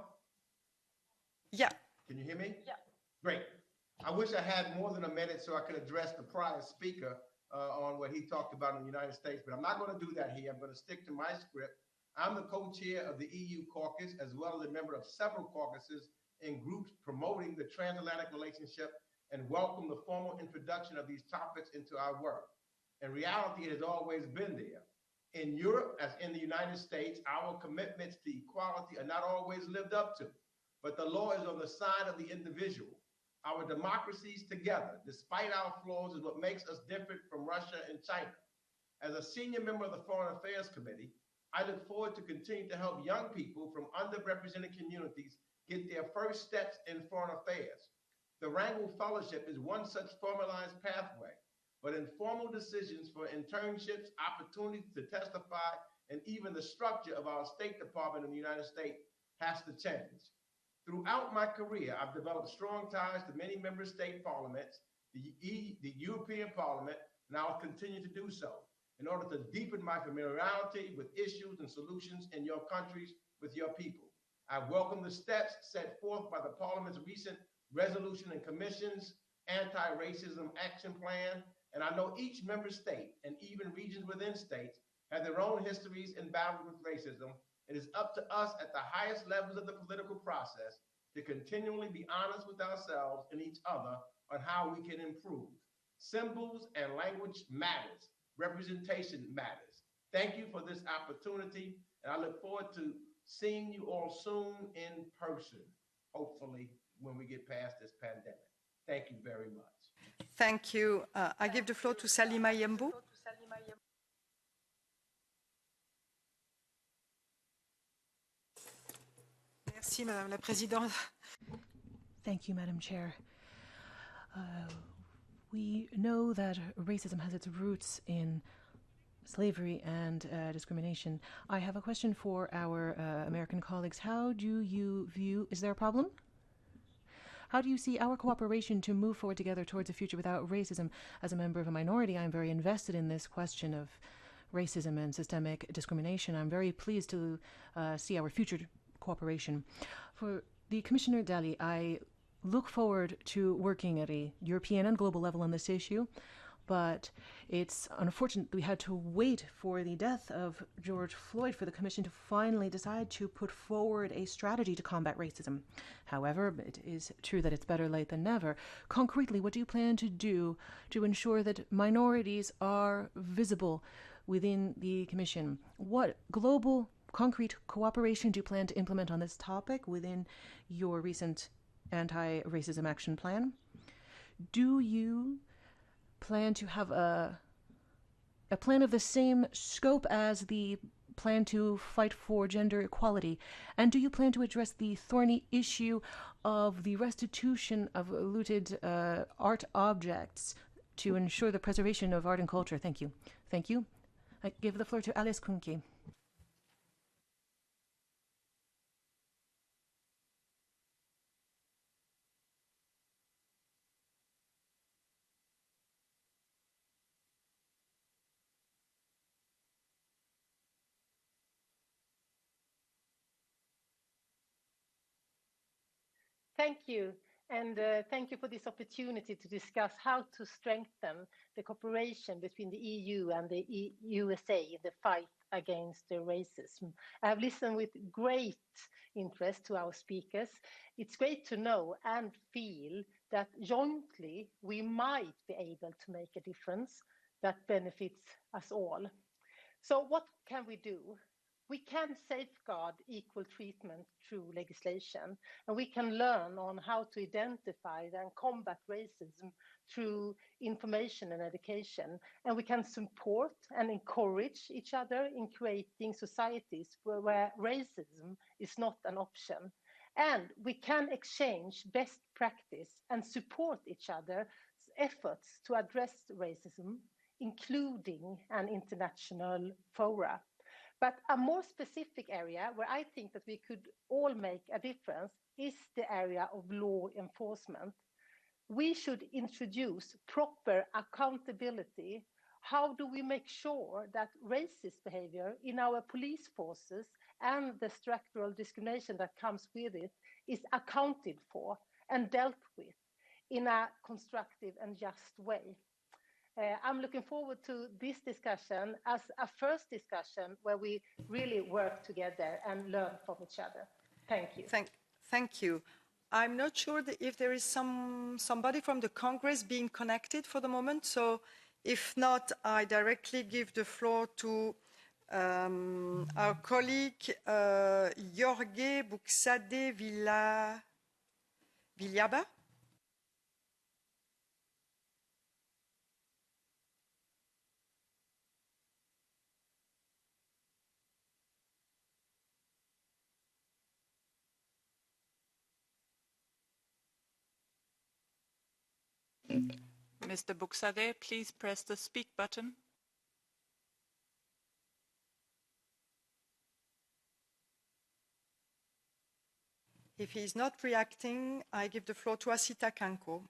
Yeah. Can you hear me? Yeah. Great. I wish I had more than a minute so I could address the prior speaker on what he talked about in the United States, but I'm not going to do that here. I'm going to stick to my script. I'm the co-chair of the EU caucus, as well as a member of several caucuses in groups promoting the transatlantic relationship, and welcome the formal introduction of these topics into our work. In reality, it has always been there. In Europe, as in the United States, our commitments to equality are not always lived up to, but the law is on the side of the individual. Our democracies together, despite our flaws, is what makes us different from Russia and China. As a senior member of the Foreign Affairs Committee, I look forward to continue to help young people from underrepresented communities get their first steps in foreign affairs. The Rangel Fellowship is one such formalized pathway, but informal decisions for internships, opportunities to testify, and even the structure of our State Department in the United States has to change. Throughout my career, I've developed strong ties to many member state parliaments, the European Parliament, and I'll continue to do so in order to deepen my familiarity with issues and solutions in your countries with your people. I welcome the steps set forth by the Parliament's recent resolution and commission's anti-racism action plan, and I know each member state and even regions within states have their own histories and battles with racism. It is up to us at the highest levels of the political process to continually be honest with ourselves and each other on how we can improve. Symbols and language matters. Representation matters. Thank you for this opportunity, and I look forward to seeing you all soon in person, hopefully when we get past this pandemic. Thank you very much. Thank you. I give the floor to Salima Yembu. Merci, Madame la Présidente. Thank you, Madam Chair. We know that racism has its roots in slavery and discrimination. I have a question for our American colleagues. How do you view, is there a problem? How do you see our cooperation to move forward together towards a future without racism? As a member of a minority, I'm very invested in this question of racism and systemic discrimination. I'm very pleased to see our future cooperation. For the Commissioner Dalli, I look forward to working at a European and global level on this issue, but it's unfortunate we had to wait for the death of George Floyd for the Commission to finally decide to put forward a strategy to combat racism. However, it is true that it's better late than never. Concretely, what do you plan to do to ensure that minorities are visible within the Commission? What global concrete cooperation do you plan to implement on this topic within your recent anti-racism action plan? Do you plan to have a a plan of the same scope as the plan to fight for gender equality? And do you plan to address the thorny issue of the restitution of looted art objects to ensure the preservation of art and culture? Thank you. Thank you. I give the floor to Alice Kunke. Thank you. And thank you for this opportunity to discuss how to strengthen the cooperation between the EU and the USA in the fight against racism. I have listened with great interest to our speakers. It's great to know and feel that jointly we might be able to make a difference that benefits us all. So what can we do? We can safeguard equal treatment through legislation, and we can learn on how to identify and combat racism through information and education. And we can support and encourage each other in creating societies where racism is not an option. And we can exchange best practice and support each other's efforts to address racism, including an international fora. But a more specific area where I think that we could all make a difference is the area of law enforcement. We should introduce proper accountability. How do we make sure that racist behavior in our police forces and the structural discrimination that comes with it is accounted for and dealt with in a constructive and just way? I'm looking forward to this discussion as a first discussion where we really work together and learn from each other. Thank you. Thank you. I'm not sure if there is somebody from the Congress being connected for the moment. So if not, I directly give the floor to our colleague Jorge Buxade Villaba. Mr. Buxade, please press the speak button. If he is not reacting, I give the floor to Asita Kanko.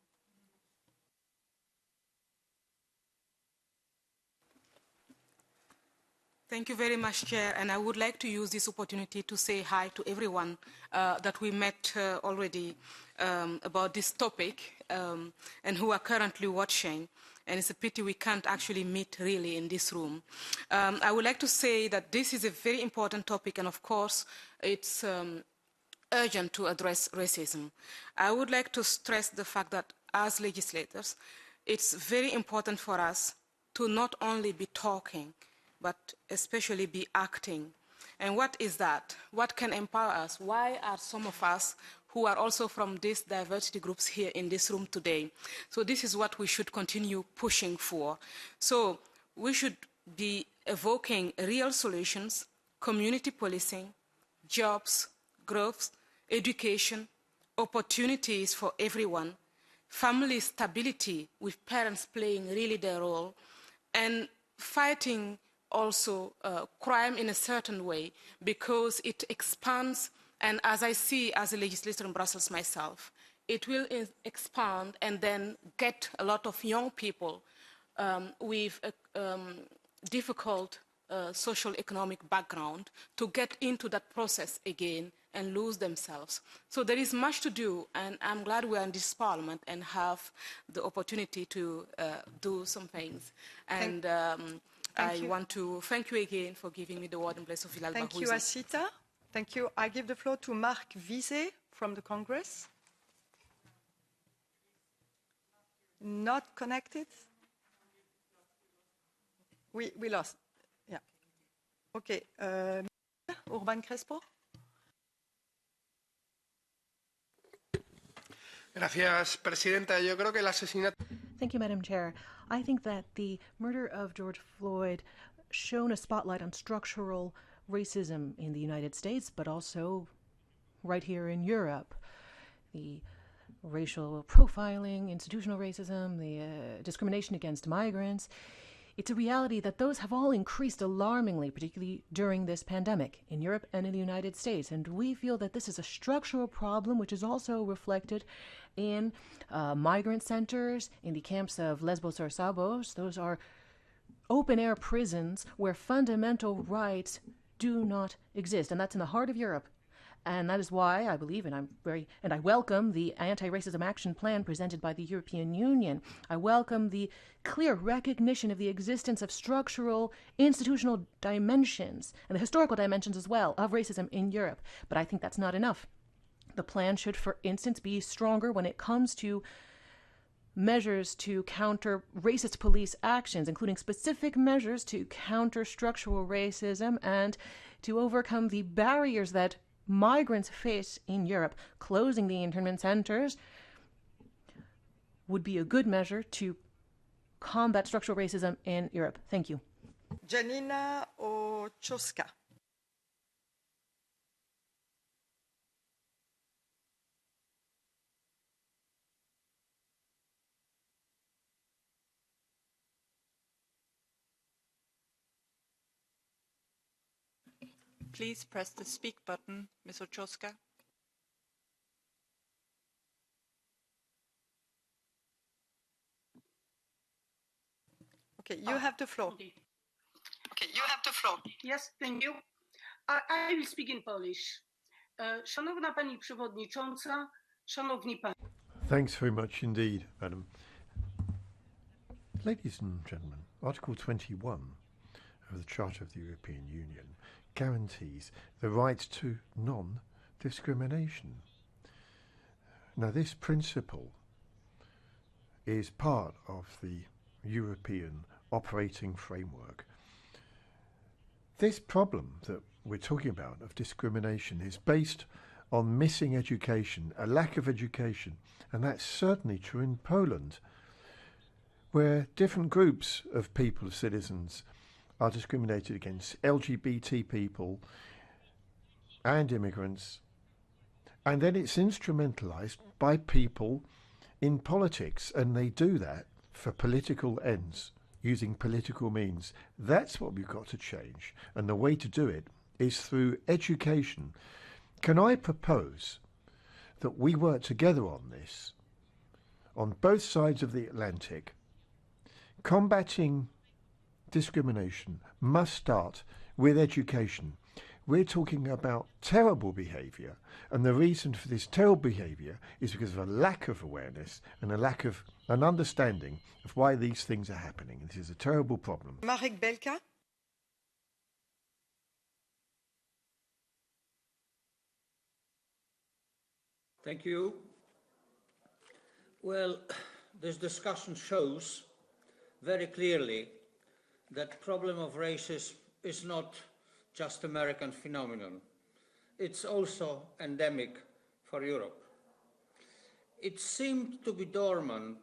Thank you very much, Chair, and I would like to use this opportunity to say hi to everyone that we met already about this topic and who are currently watching. And it's a pity we can't actually meet really in this room. I would like to say that this is a very important topic, and of course, it's urgent to address racism. I would like to stress the fact that as legislators, it's very important for us to not only be talking, but especially be acting. And what is that? What can empower us? Why are some of us who are also from these diversity groups here in this room today? So this is what we should continue pushing for. So we should be evoking real solutions, community policing, jobs, growth, education, opportunities for everyone, family stability with parents playing really their role, and fighting also crime in a certain way because it expands, and as I see as a legislator in Brussels myself, it will expand and then get a lot of young people with a difficult social economic background to get into that process again and lose themselves. So there is much to do, and I'm glad we are in this parliament and have the opportunity to do some things. And I want to thank you again for giving me the word in place of Villalba. Thank you, Asita. Thank you. I give the floor to Marc Vizet from the Congress. Not connected? We lost. Yeah. Okay. Urban Crespo. Gracias, Presidenta. Yo creo que el asesinato Thank you, Madam Chair. I think that the murder of George Floyd shone a spotlight on structural racism in the United States, but also right here in Europe. The racial profiling, institutional racism, the discrimination against migrants. It's a reality that those have all increased alarmingly, particularly during this pandemic in Europe and in the United States. And we feel that this is a structural problem, which is also reflected in migrant centers, in the camps of Lesbos or Samos. Those are open-air prisons where fundamental rights do not exist. And that's in the heart of Europe. And that is why I believe, and I welcome the anti-racism action plan presented by the European Union. I welcome the clear recognition of the existence of structural, institutional dimensions, and the historical dimensions as well, of racism in Europe. But I think that's not enough. The plan should, for instance, be stronger when it comes to measures to counter racist police actions, including specific measures to counter structural racism and to overcome the barriers that migrants face in Europe. Closing the internment centers would be a good measure to combat structural racism in Europe. Thank you. Janina Ochoska. Please press the speak button, Ms. Ochoska. Okay, you have the floor. Okay, you have the floor. Yes, thank you. I will speak in Polish. Szanowna Pani Przewodnicząca, Szanowni Państwo. Thanks very much indeed, Madam. Ladies and gentlemen, Article 21 of the Charter of the European Union guarantees the right to non-discrimination. Now, this principle is part of the European operating framework. This problem that we're talking about of discrimination is based on missing education, a lack of education, and that's certainly true in Poland, where different groups of people, citizens, are discriminated against, LGBT people and immigrants, and then it's instrumentalized by people in politics, and they do that for political ends, using political means. That's what we've got to change, and the way to do it is through education. Can I propose that we work together on this, on both sides of the Atlantic? Combating discrimination must start with education. We're talking about terrible behaviour, and the reason for this terrible behaviour is because of a lack of awareness and a lack of an understanding of why these things are happening. This is a terrible problem. Marek Belka. Thank you. Well, this discussion shows very clearly that problem of racism is not just American phenomenon. It's also endemic for Europe. It seemed to be dormant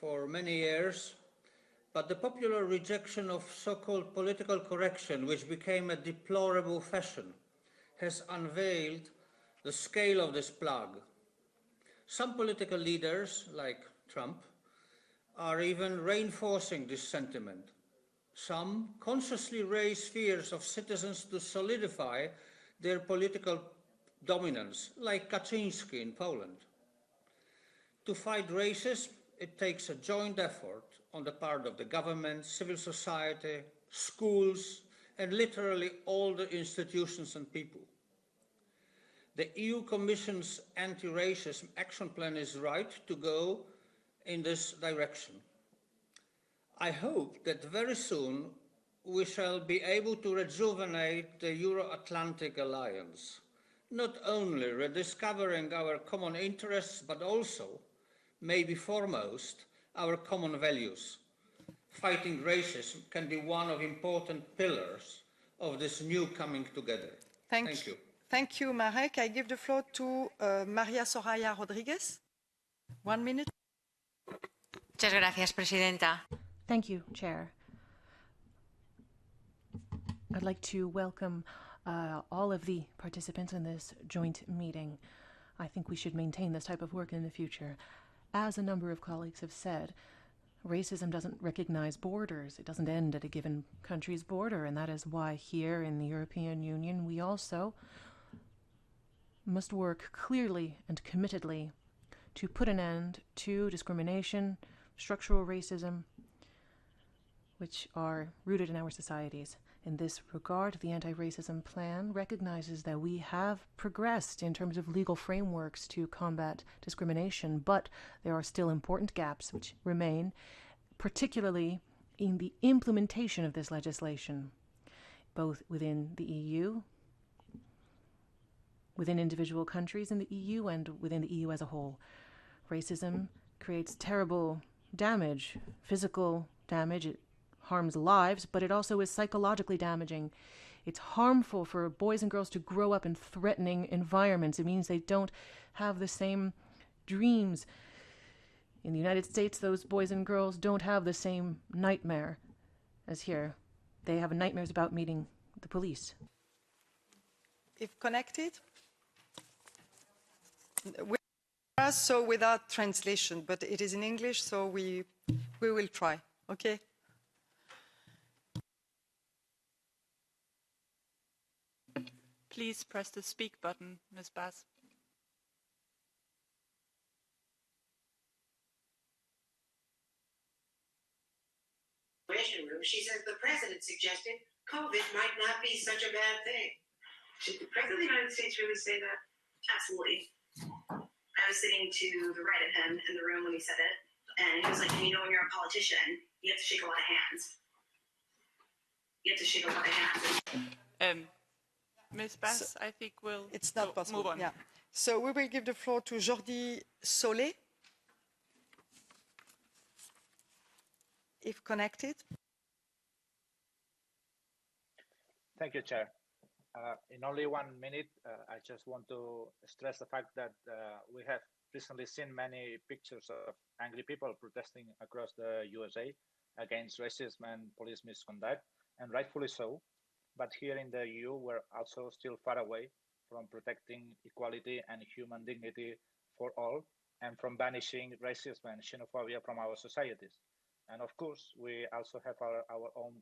for many years, but the popular rejection of so-called political correction, which became a deplorable fashion, has unveiled the scale of this plague. Some political leaders, like Trump, are even reinforcing this sentiment. Some consciously raise fears of citizens to solidify their political dominance, like Kaczynski in Poland. To fight racism, it takes a joint effort on the part of the government, civil society, schools, and literally all the institutions and people. The EU Commission's anti-racism action plan is right to go in this direction. I hope that very soon we shall be able to rejuvenate the Euro-Atlantic alliance, not only rediscovering our common interests, but also, maybe foremost, our common values. Fighting racism can be one of important pillars of this new coming together. Thank you. Thank you, Marek. I give the floor to Maria Soraya Rodriguez. 1 minute. Muchas gracias, Presidenta. Thank you, Chair. I'd like to welcome all of the participants in this joint meeting. I think we should maintain this type of work in the future. As a number of colleagues have said, racism doesn't recognize borders. It doesn't end at a given country's border, and that is why here in the European Union we also must work clearly and committedly to put an end to discrimination, structural racism, which are rooted in our societies. In this regard, the anti-racism plan recognizes that we have progressed in terms of legal frameworks to combat discrimination, but there are still important gaps which remain, particularly in the implementation of this legislation, both within the EU, within individual countries in the EU, and within the EU as a whole. Racism creates terrible damage, physical damage. It harms lives, but it also is psychologically damaging. It's harmful for boys and girls to grow up in threatening environments. It means they don't have the same dreams. In the United States, those boys and girls don't have the same nightmare as here. They have nightmares about meeting the police. If connected? So without translation, but it is in English, so we will try, okay? Please press the speak button, Ms. Bass. Room, she says the president suggested COVID might not be such a bad thing. Should the president of the United States really say that? Absolutely. I was sitting to the right of him in the room when he said it, and he was like, you know, when you're a politician, you have to shake a lot of hands. You have to shake a lot of hands. Ms. Bass, I think we'll it's not possible. Move on. Yeah. So we will give the floor to Jordi Solé, if connected. Thank you, Chair. In only 1 minute, I just want to stress the fact that we have recently seen many pictures of angry people protesting across the USA against racism and police misconduct, and rightfully so. But here in the EU, we're also still far away from protecting equality and human dignity for all, and from banishing racism and xenophobia from our societies. And of course, we also have our own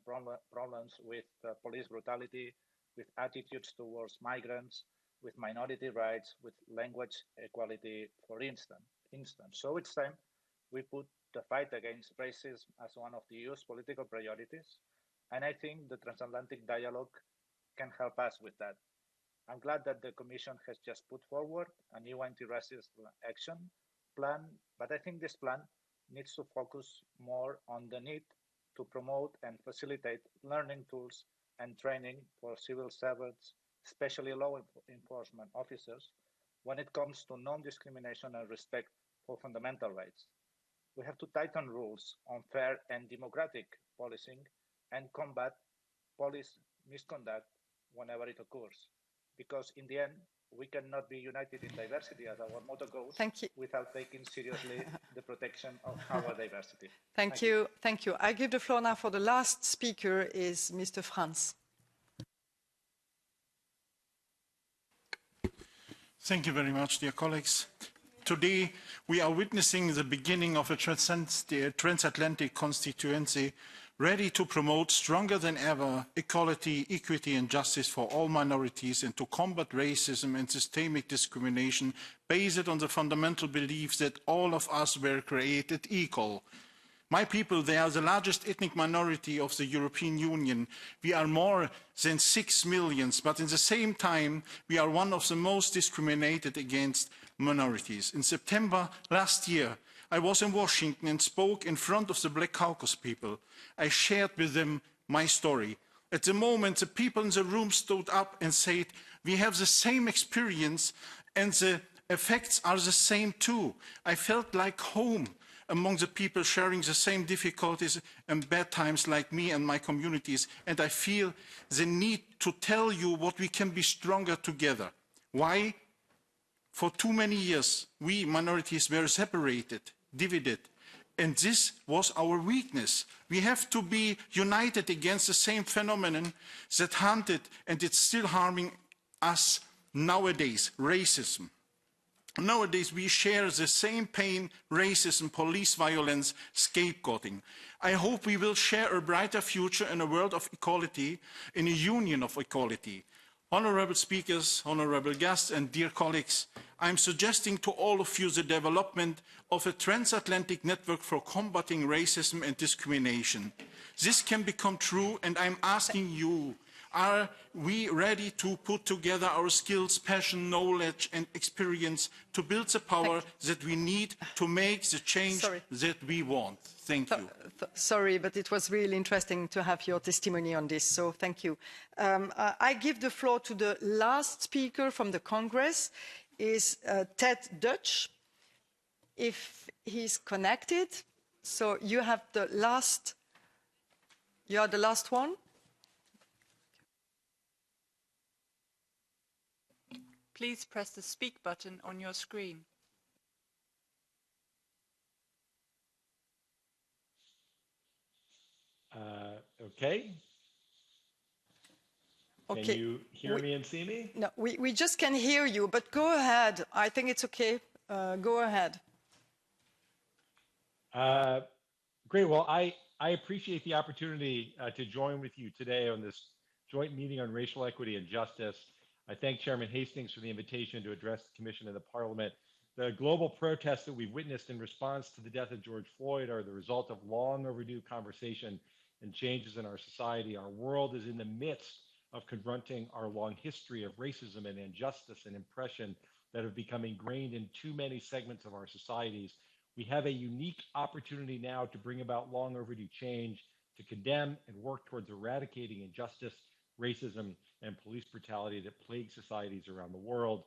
problems with police brutality, with attitudes towards migrants, with minority rights, with language equality, for instance. So it's time we put the fight against racism as one of the EU's political priorities. And I think the transatlantic dialogue can help us with that. I'm glad that the Commission has just put forward a new anti-racist action plan, but I think this plan needs to focus more on the need to promote and facilitate learning tools and training for civil servants, especially law enforcement officers, when it comes to non-discrimination and respect for fundamental rights. We have to tighten rules on fair and democratic policing and combat police misconduct whenever it occurs. Because in the end, we cannot be united in diversity, as our motto goes, without taking seriously the protection of our diversity. Thank you. Thank you. I give the floor now for the last speaker is Mr. Franz. Thank you very much, dear colleagues. Today, we are witnessing the beginning of a transatlantic constituency ready to promote stronger than ever equality, equity and justice for all minorities and to combat racism and systemic discrimination based on the fundamental beliefs that all of us were created equal. My people, they are the largest ethnic minority of the European Union. We are more than 6 million, but at the same time, we are one of the most discriminated against minorities. In September last year, I was in Washington and spoke in front of the Black Caucus people. I shared with them my story. At the moment, the people in the room stood up and said, we have the same experience and the effects are the same too. I felt like home among the people sharing the same difficulties and bad times like me and my communities, and I feel the need to tell you what we can be stronger together. Why? For too many years, we minorities were separated, divided, And this was our weakness. We have to be united against the same phenomenon that hunted and it's still harming us nowadays, racism. Nowadays, we share the same pain, racism, police violence, scapegoating. I hope we will share a brighter future in a world of equality, in a union of equality. Honorable speakers, honorable guests, and dear colleagues, I'm suggesting to all of you the development of a transatlantic network for combating racism and discrimination. This can become true, and I'm asking you, are we ready to put together our skills, passion, knowledge, and experience to build the power that we need to make the change that we want? Thank you. Sorry, but it was really interesting to have your testimony on this, so thank you. I give the floor to the last speaker from the Congress, is Ted Dutch, if he's connected. So you have the last, you are the last one. Please press the speak button on your screen. Okay. Can you hear me and see me? No, we just can hear you, but go ahead. I think it's okay. Go ahead. Great. Well, I appreciate the opportunity to join with you today on this joint meeting on racial equity and justice. I thank Chairman Hastings for the invitation to address the Commission and the Parliament. The global protests that we've witnessed in response to the death of George Floyd are the result of long overdue conversation and changes in our society. Our world is in the midst of confronting our long history of racism and injustice and oppression that have become ingrained in too many segments of our societies. We have a unique opportunity now to bring about long overdue change, to condemn and work towards eradicating injustice, racism, and police brutality that plague societies around the world.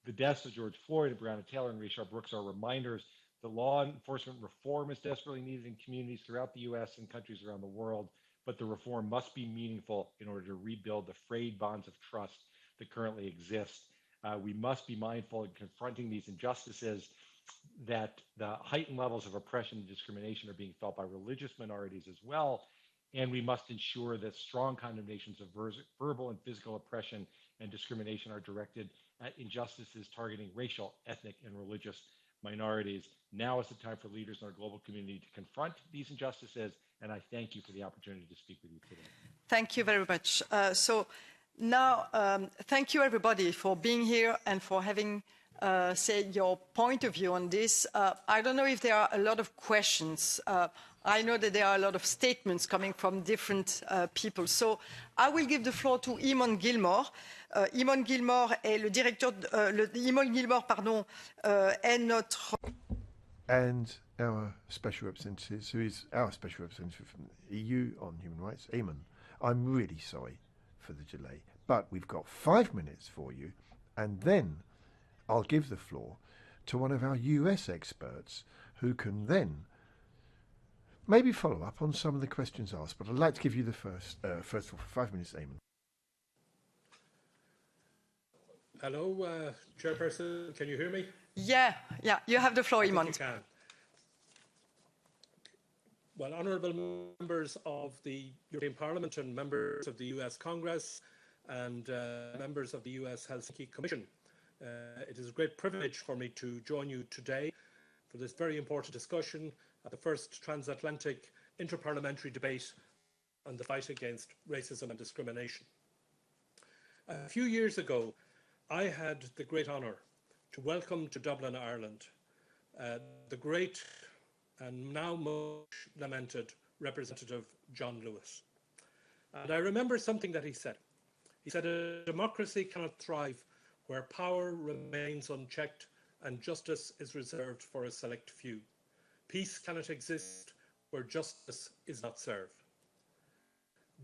The deaths of George Floyd, Breonna Taylor, and Rayshard Brooks are reminders that law enforcement reform is desperately needed in communities throughout the U.S. and countries around the world, but the reform must be meaningful in order to rebuild the frayed bonds of trust that currently exist. We must be mindful in confronting these injustices, that the heightened levels of oppression and discrimination are being felt by religious minorities as well, and we must ensure that strong condemnations of verbal and physical oppression and discrimination are directed at injustices targeting racial, ethnic, and religious minorities. Now is the time for leaders in our global community to confront these injustices, and I thank you for the opportunity to speak with you today. Thank you very much. So now, thank you everybody for being here and for having say your point of view on this. I don't know if there are a lot of questions. I know that there are a lot of statements coming from different people. So I will give the floor to Eamon Gilmore. Eamon Gilmore est le directeur, Eamon Gilmore, pardon, est notre... And our special representative, who is our special representative from the EU on human rights, Eamon. I'm really sorry for the delay, but we've got 5 minutes for you, and then I'll give the floor to one of our US experts who can then maybe follow up on some of the questions asked. But I'd like to give you the first of all, for 5 minutes, Eamon. Hello, Chairperson, can you hear me? Yeah, you have the floor, Eamon. You can. Well, honourable members of the European Parliament and members of the US Congress and members of the US Helsinki Commission, it is a great privilege for me to join you today for this very important discussion at the first transatlantic interparliamentary debate on the fight against racism and discrimination. A few years ago, I had the great honour to welcome to Dublin, Ireland, the great and now much lamented Representative John Lewis. And I remember something that he said. He said, a democracy cannot thrive where power remains unchecked and justice is reserved for a select few. Peace cannot exist where justice is not served.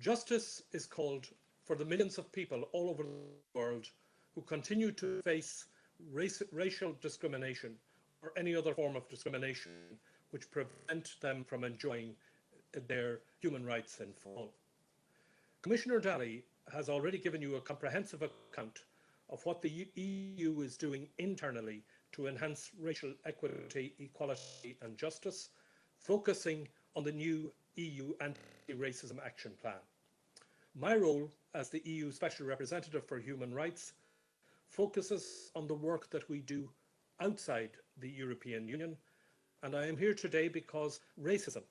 Justice is called for the millions of people all over the world who continue to face racial discrimination or any other form of discrimination which prevent them from enjoying their human rights in full. Commissioner Dalli has already given you a comprehensive account of what the EU is doing internally to enhance racial equity, equality and justice focusing on the new EU Anti-Racism Action Plan. My role as the EU Special Representative for Human Rights focuses on the work that we do outside the European Union, and I am here today because racism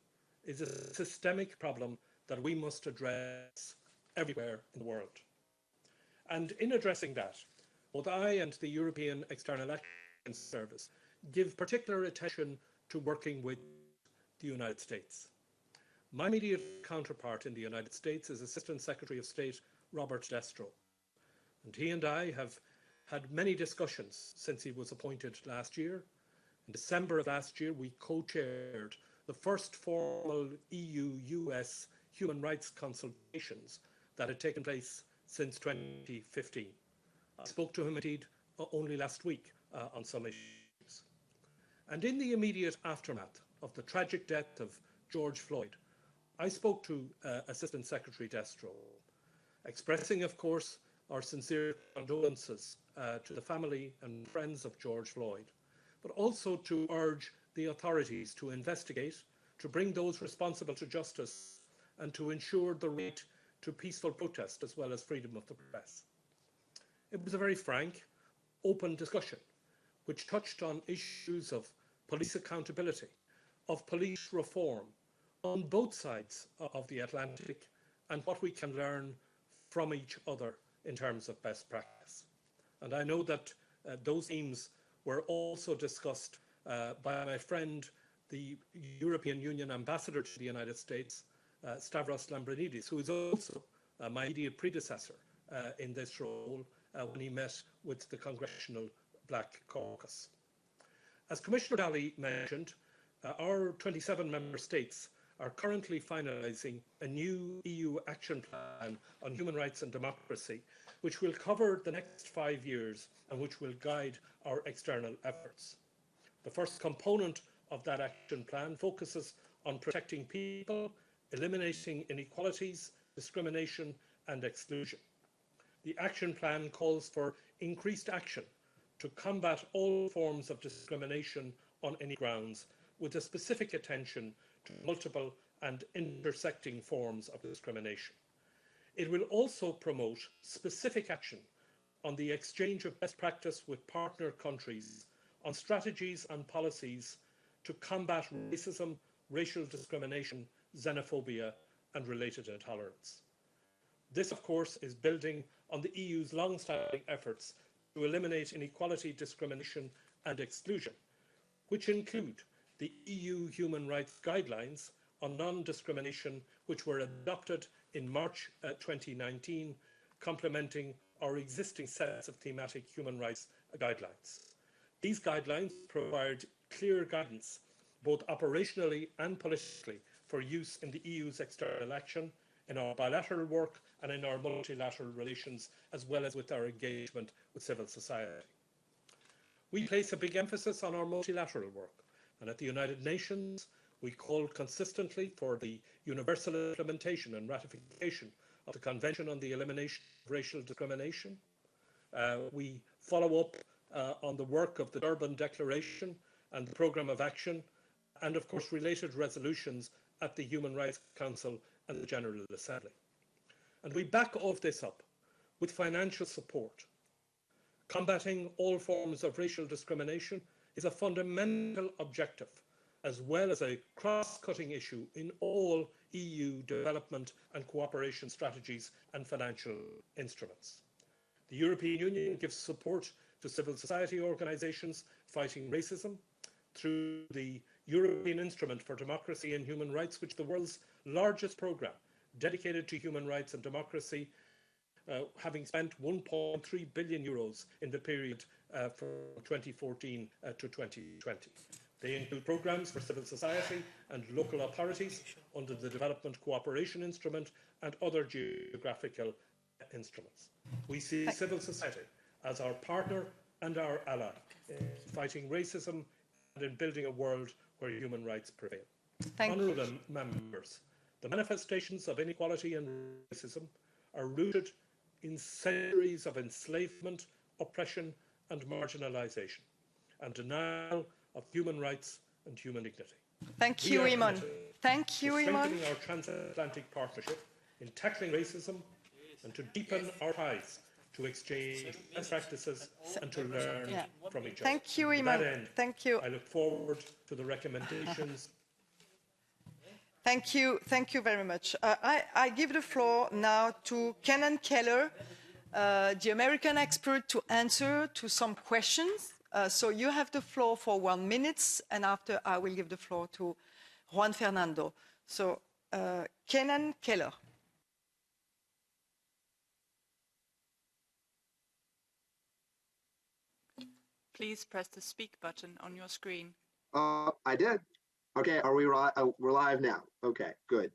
is a systemic problem that we must address everywhere in the world. And in addressing that, both I and the European External Action Service give particular attention to working with the United States. My immediate counterpart in the United States is Assistant Secretary of State Robert Destro, and he and I have had many discussions since he was appointed last year. In December of last year, we co-chaired the first formal EU-US human rights consultations that had taken place since 2015. I spoke to him indeed only last week on some issues. And in the immediate aftermath of the tragic death of George Floyd, I spoke to Assistant Secretary Destro, expressing, of course, our sincere condolences to the family and friends of George Floyd, but also to urge the authorities to investigate, to bring those responsible to justice, and to ensure the right to peaceful protest as well as freedom of the press. It was a very frank, open discussion, which touched on issues of police accountability, of police reform, on both sides of the Atlantic, and what we can learn from each other in terms of best practice. And I know that those themes were also discussed by my friend, the European Union Ambassador to the United States, Stavros Lambrinidis, who is also my immediate predecessor in this role when he met with the Congressional Black Caucus. As Commissioner Dalli mentioned, our 27 member states are currently finalising a new EU action plan on human rights and democracy, which will cover the next 5 years and which will guide our external efforts. The first component of that action plan focuses on protecting people, eliminating inequalities, discrimination and exclusion. The action plan calls for increased action to combat all forms of discrimination on any grounds, with a specific attention to multiple and intersecting forms of discrimination. It will also promote specific action on the exchange of best practice with partner countries on strategies and policies to combat racism, racial discrimination, xenophobia and related intolerance. This, of course, is building on the EU's long-standing efforts to eliminate inequality, discrimination and exclusion, which include the EU Human Rights Guidelines on non-discrimination, which were adopted in March 2019, complementing our existing sets of thematic human rights guidelines. These guidelines provide clear guidance, both operationally and politically, for use in the EU's external action, in our bilateral work and in our multilateral relations, as well as with our engagement with civil society. We place a big emphasis on our multilateral work, and at the United Nations, we call consistently for the universal implementation and ratification of the Convention on the Elimination of Racial Discrimination. We follow up on the work of the Durban Declaration and the Programme of Action, and of course related resolutions at the Human Rights Council and the General Assembly. And we back all of this up with financial support. Combating all forms of racial discrimination is a fundamental objective, as well as a cross-cutting issue in all EU development and cooperation strategies and financial instruments. The European Union gives support to civil society organisations fighting racism through the European Instrument for Democracy and Human Rights, which is the world's largest programme dedicated to human rights and democracy, having spent 1.3 billion euros in the period from 2014 to 2020. They include programmes for civil society and local authorities under the Development Cooperation Instrument and other geographical instruments. We see civil society as our partner and our ally in fighting racism and in building a world where human rights prevail. Honourable members, the manifestations of inequality and racism are rooted in centuries of enslavement, oppression and marginalisation, and denial of human rights and human dignity. Thank We you, are Iman. committed Thank you, to Iman. strengthening our transatlantic partnership in tackling racism and to deepen our ties to exchange best practices and to learn from each other. Thank you, To that Iman. end, Thank you. I look forward to the recommendations. Thank you very much. I give the floor now to Kenan Keller, the American expert, to answer to some questions. So you have the floor for 1 minute, and after I will give the floor to Juan Fernando. So Kenan Keller. Please press the speak button on your screen. I did. Okay, are we we're live now? Okay, good.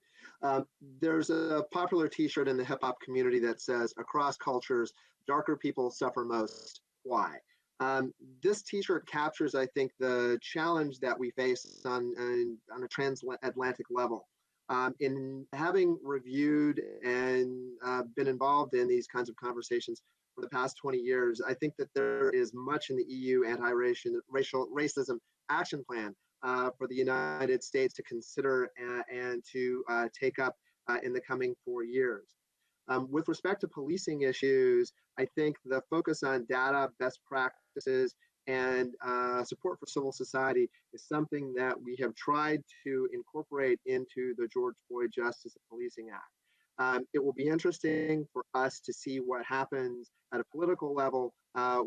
There's a popular T-shirt in the hip hop community that says, "Across cultures, darker people suffer most. Why?" This T-shirt captures, I think, the challenge that we face on a transatlantic level. In having reviewed and been involved in these kinds of conversations for the past 20 years, I think that there is much in the EU anti-racial racism action plan for the United States to consider and to take up in the coming 4 years. With respect to policing issues, I think the focus on data, best practices, and support for civil society is something that we have tried to incorporate into the George Floyd Justice and Policing Act. It will be interesting for us to see what happens at a political level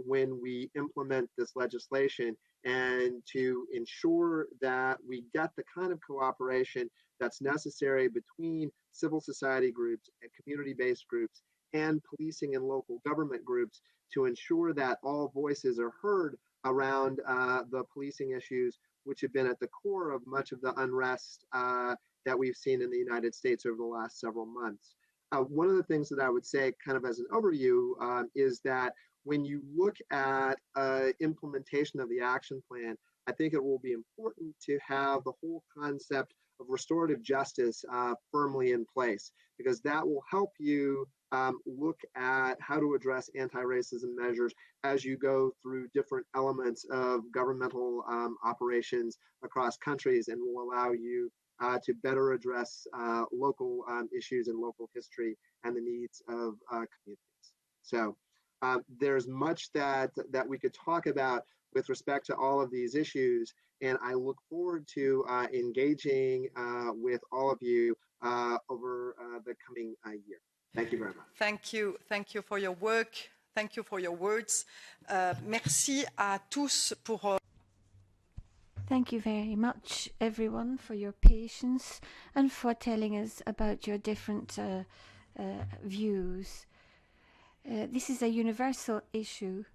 when we implement this legislation, and to ensure that we get the kind of cooperation that's necessary between civil society groups and community-based groups and policing and local government groups to ensure that all voices are heard around the policing issues, which have been at the core of much of the unrest that we've seen in the United States over the last several months. One of the things that I would say, kind of as an overview, is that when you look at implementation of the action plan, I think it will be important to have the whole concept of restorative justice firmly in place, because that will help you look at how to address anti-racism measures as you go through different elements of governmental operations across countries, and will allow you to better address local issues and local history and the needs of communities. So there's much that we could talk about with respect to all of these issues, and I look forward to engaging with all of you over the coming year. Thank you very much. Thank you for your work. Thank you for your words. Merci à tous pour. Thank you very much, everyone, for your patience and for telling us about your different views. This is a universal issue,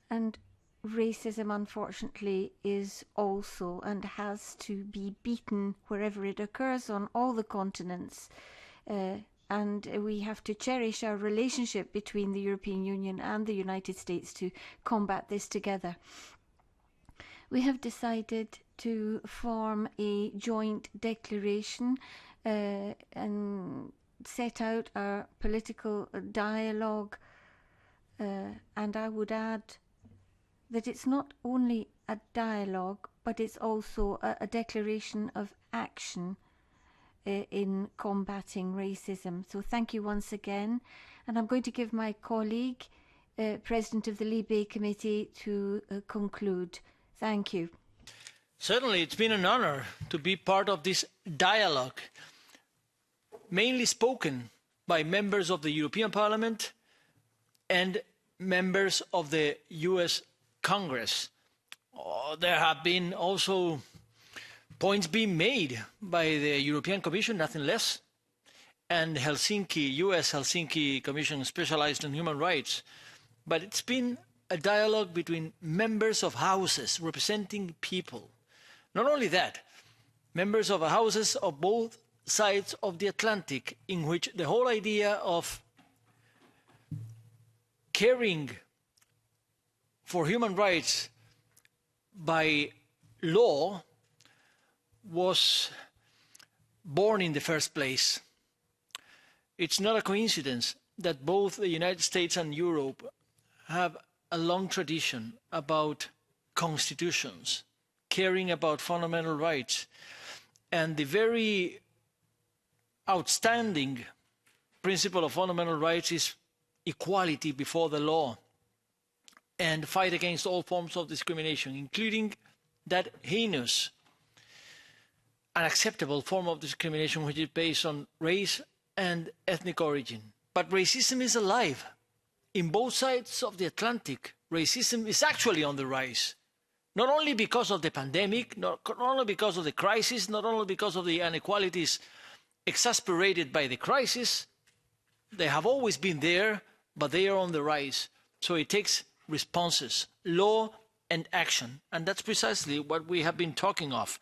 and racism, unfortunately, is also and has to be beaten wherever it occurs on all the continents. And we have to cherish our relationship between the European Union and the United States to combat this together. We have decided to form a joint declaration and set out our political dialogue. And I would add that it's not only a dialogue, but it's also a declaration of action in combating racism. So thank you once again. And I'm going to give my colleague, President of the Libe Committee, to conclude. Thank you. Certainly, it's been an honor to be part of this dialogue, mainly spoken by members of the European Parliament and members of the US Congress. There have been also points being made by the European Commission, nothing less, and US Helsinki Commission specialized in human rights. But it's been a dialogue between members of houses representing people. Not only that, members of houses of both sides of the Atlantic, in which the whole idea of caring for human rights by law was born in the first place. It's not a coincidence that both the United States and Europe have a long tradition about constitutions, caring about fundamental rights. And the very outstanding principle of fundamental rights is equality before the law and fight against all forms of discrimination, including that heinous, unacceptable form of discrimination which is based on race and ethnic origin. But racism is alive. In both sides of the Atlantic, racism is actually on the rise. Not only because of the pandemic, not only because of the crisis, not only because of the inequalities exasperated by the crisis, they have always been there, but they are on the rise. So it takes responses, law and action. And that's precisely what we have been talking of.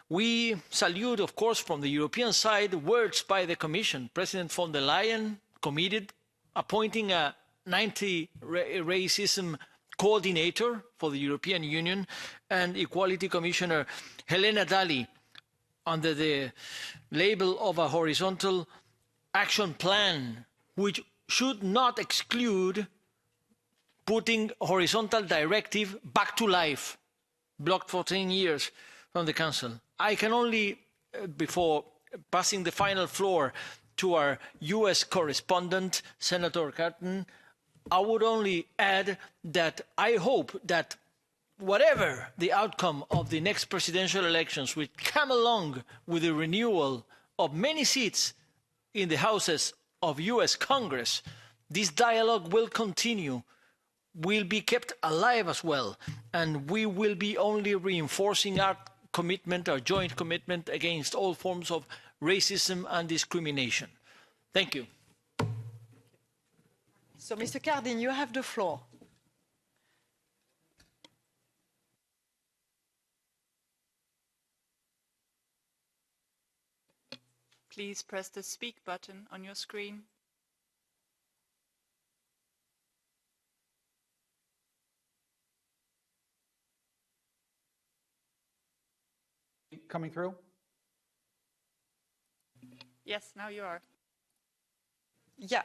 We salute, of course, from the European side, words by the Commission. President von der Leyen committed appointing a anti-racism coordinator for the European Union and Equality Commissioner Helena Dalli under the label of a horizontal action plan, which should not exclude putting horizontal directive back to life, blocked for 10 years from the Council. I can only, before passing the final floor to our US correspondent, Senator Carton, I would only add that I hope that whatever the outcome of the next presidential elections will come along with the renewal of many seats in the houses of US Congress, this dialogue will continue, will be kept alive as well, and we will be only reinforcing our commitment, our joint commitment against all forms of racism and discrimination. Thank you. So, Mr. Cardin, you have the floor. Please press the speak button on your screen. Coming through? Yes, now you are. Yeah.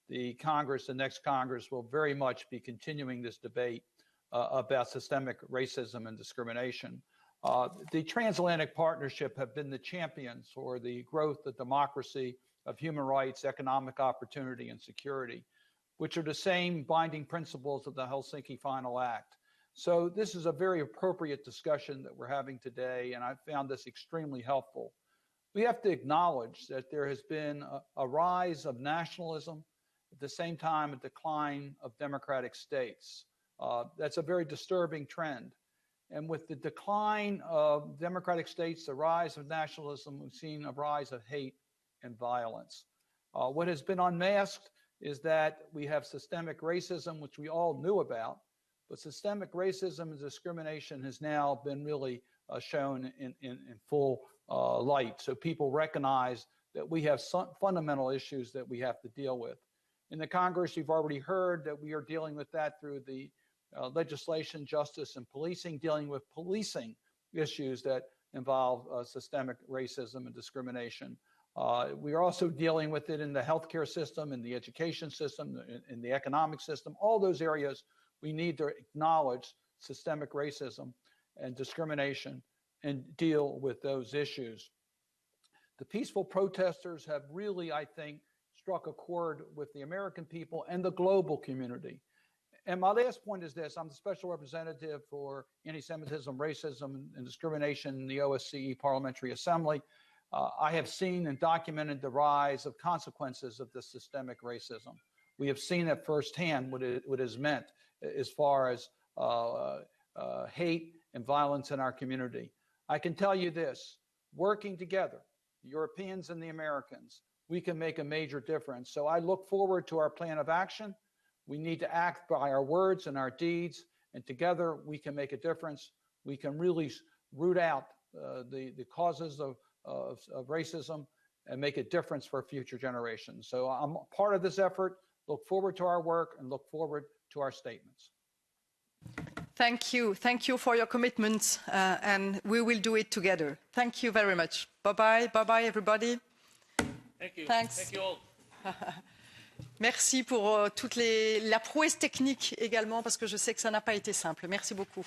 The Congress, the next Congress, will very much be continuing this debate about systemic racism and discrimination. The transatlantic partnership have been the champions for the growth of democracy, of human rights, economic opportunity, and security, which are the same binding principles of the Helsinki Final Act. So this is a very appropriate discussion that we're having today, and I found this extremely helpful. We have to acknowledge that there has been a rise of nationalism, at the same time a decline of democratic states. That's a very disturbing trend. And with the decline of democratic states, the rise of nationalism, we've seen a rise of hate and violence. What has been unmasked is that we have systemic racism, which we all knew about, but systemic racism and discrimination has now been really shown in full light. So people recognize that we have some fundamental issues that we have to deal with. In the Congress, you've already heard that we are dealing with that through the legislation, justice, and policing, dealing with policing issues that involve systemic racism and discrimination. We are also dealing with it in the healthcare system, in the education system, in the economic system. All those areas we need to acknowledge systemic racism and discrimination and deal with those issues. The peaceful protesters have really, I think, struck a chord with the American people and the global community. And my last point is this: I'm the special representative for anti-Semitism, racism, and discrimination in the OSCE Parliamentary Assembly. I have seen and documented the rise of consequences of this systemic racism. We have seen it firsthand what it has meant as far as hate and violence in our community. I can tell you this: working together, the Europeans and the Americans, we can make a major difference. So I look forward to our plan of action. We need to act by our words and our deeds, and together we can make a difference. We can really root out the causes of racism and make a difference for future generations. So I'm part of this effort. Look forward to our work and look forward to our statements. Thank you. Thank you for your commitment, and we will do it together. Thank you very much. Bye-bye. Bye-bye, everybody. Thank you. Thanks. Thank you all. Merci pour toute la prouesse technique également, parce que je sais que ça n'a pas été simple. Merci beaucoup.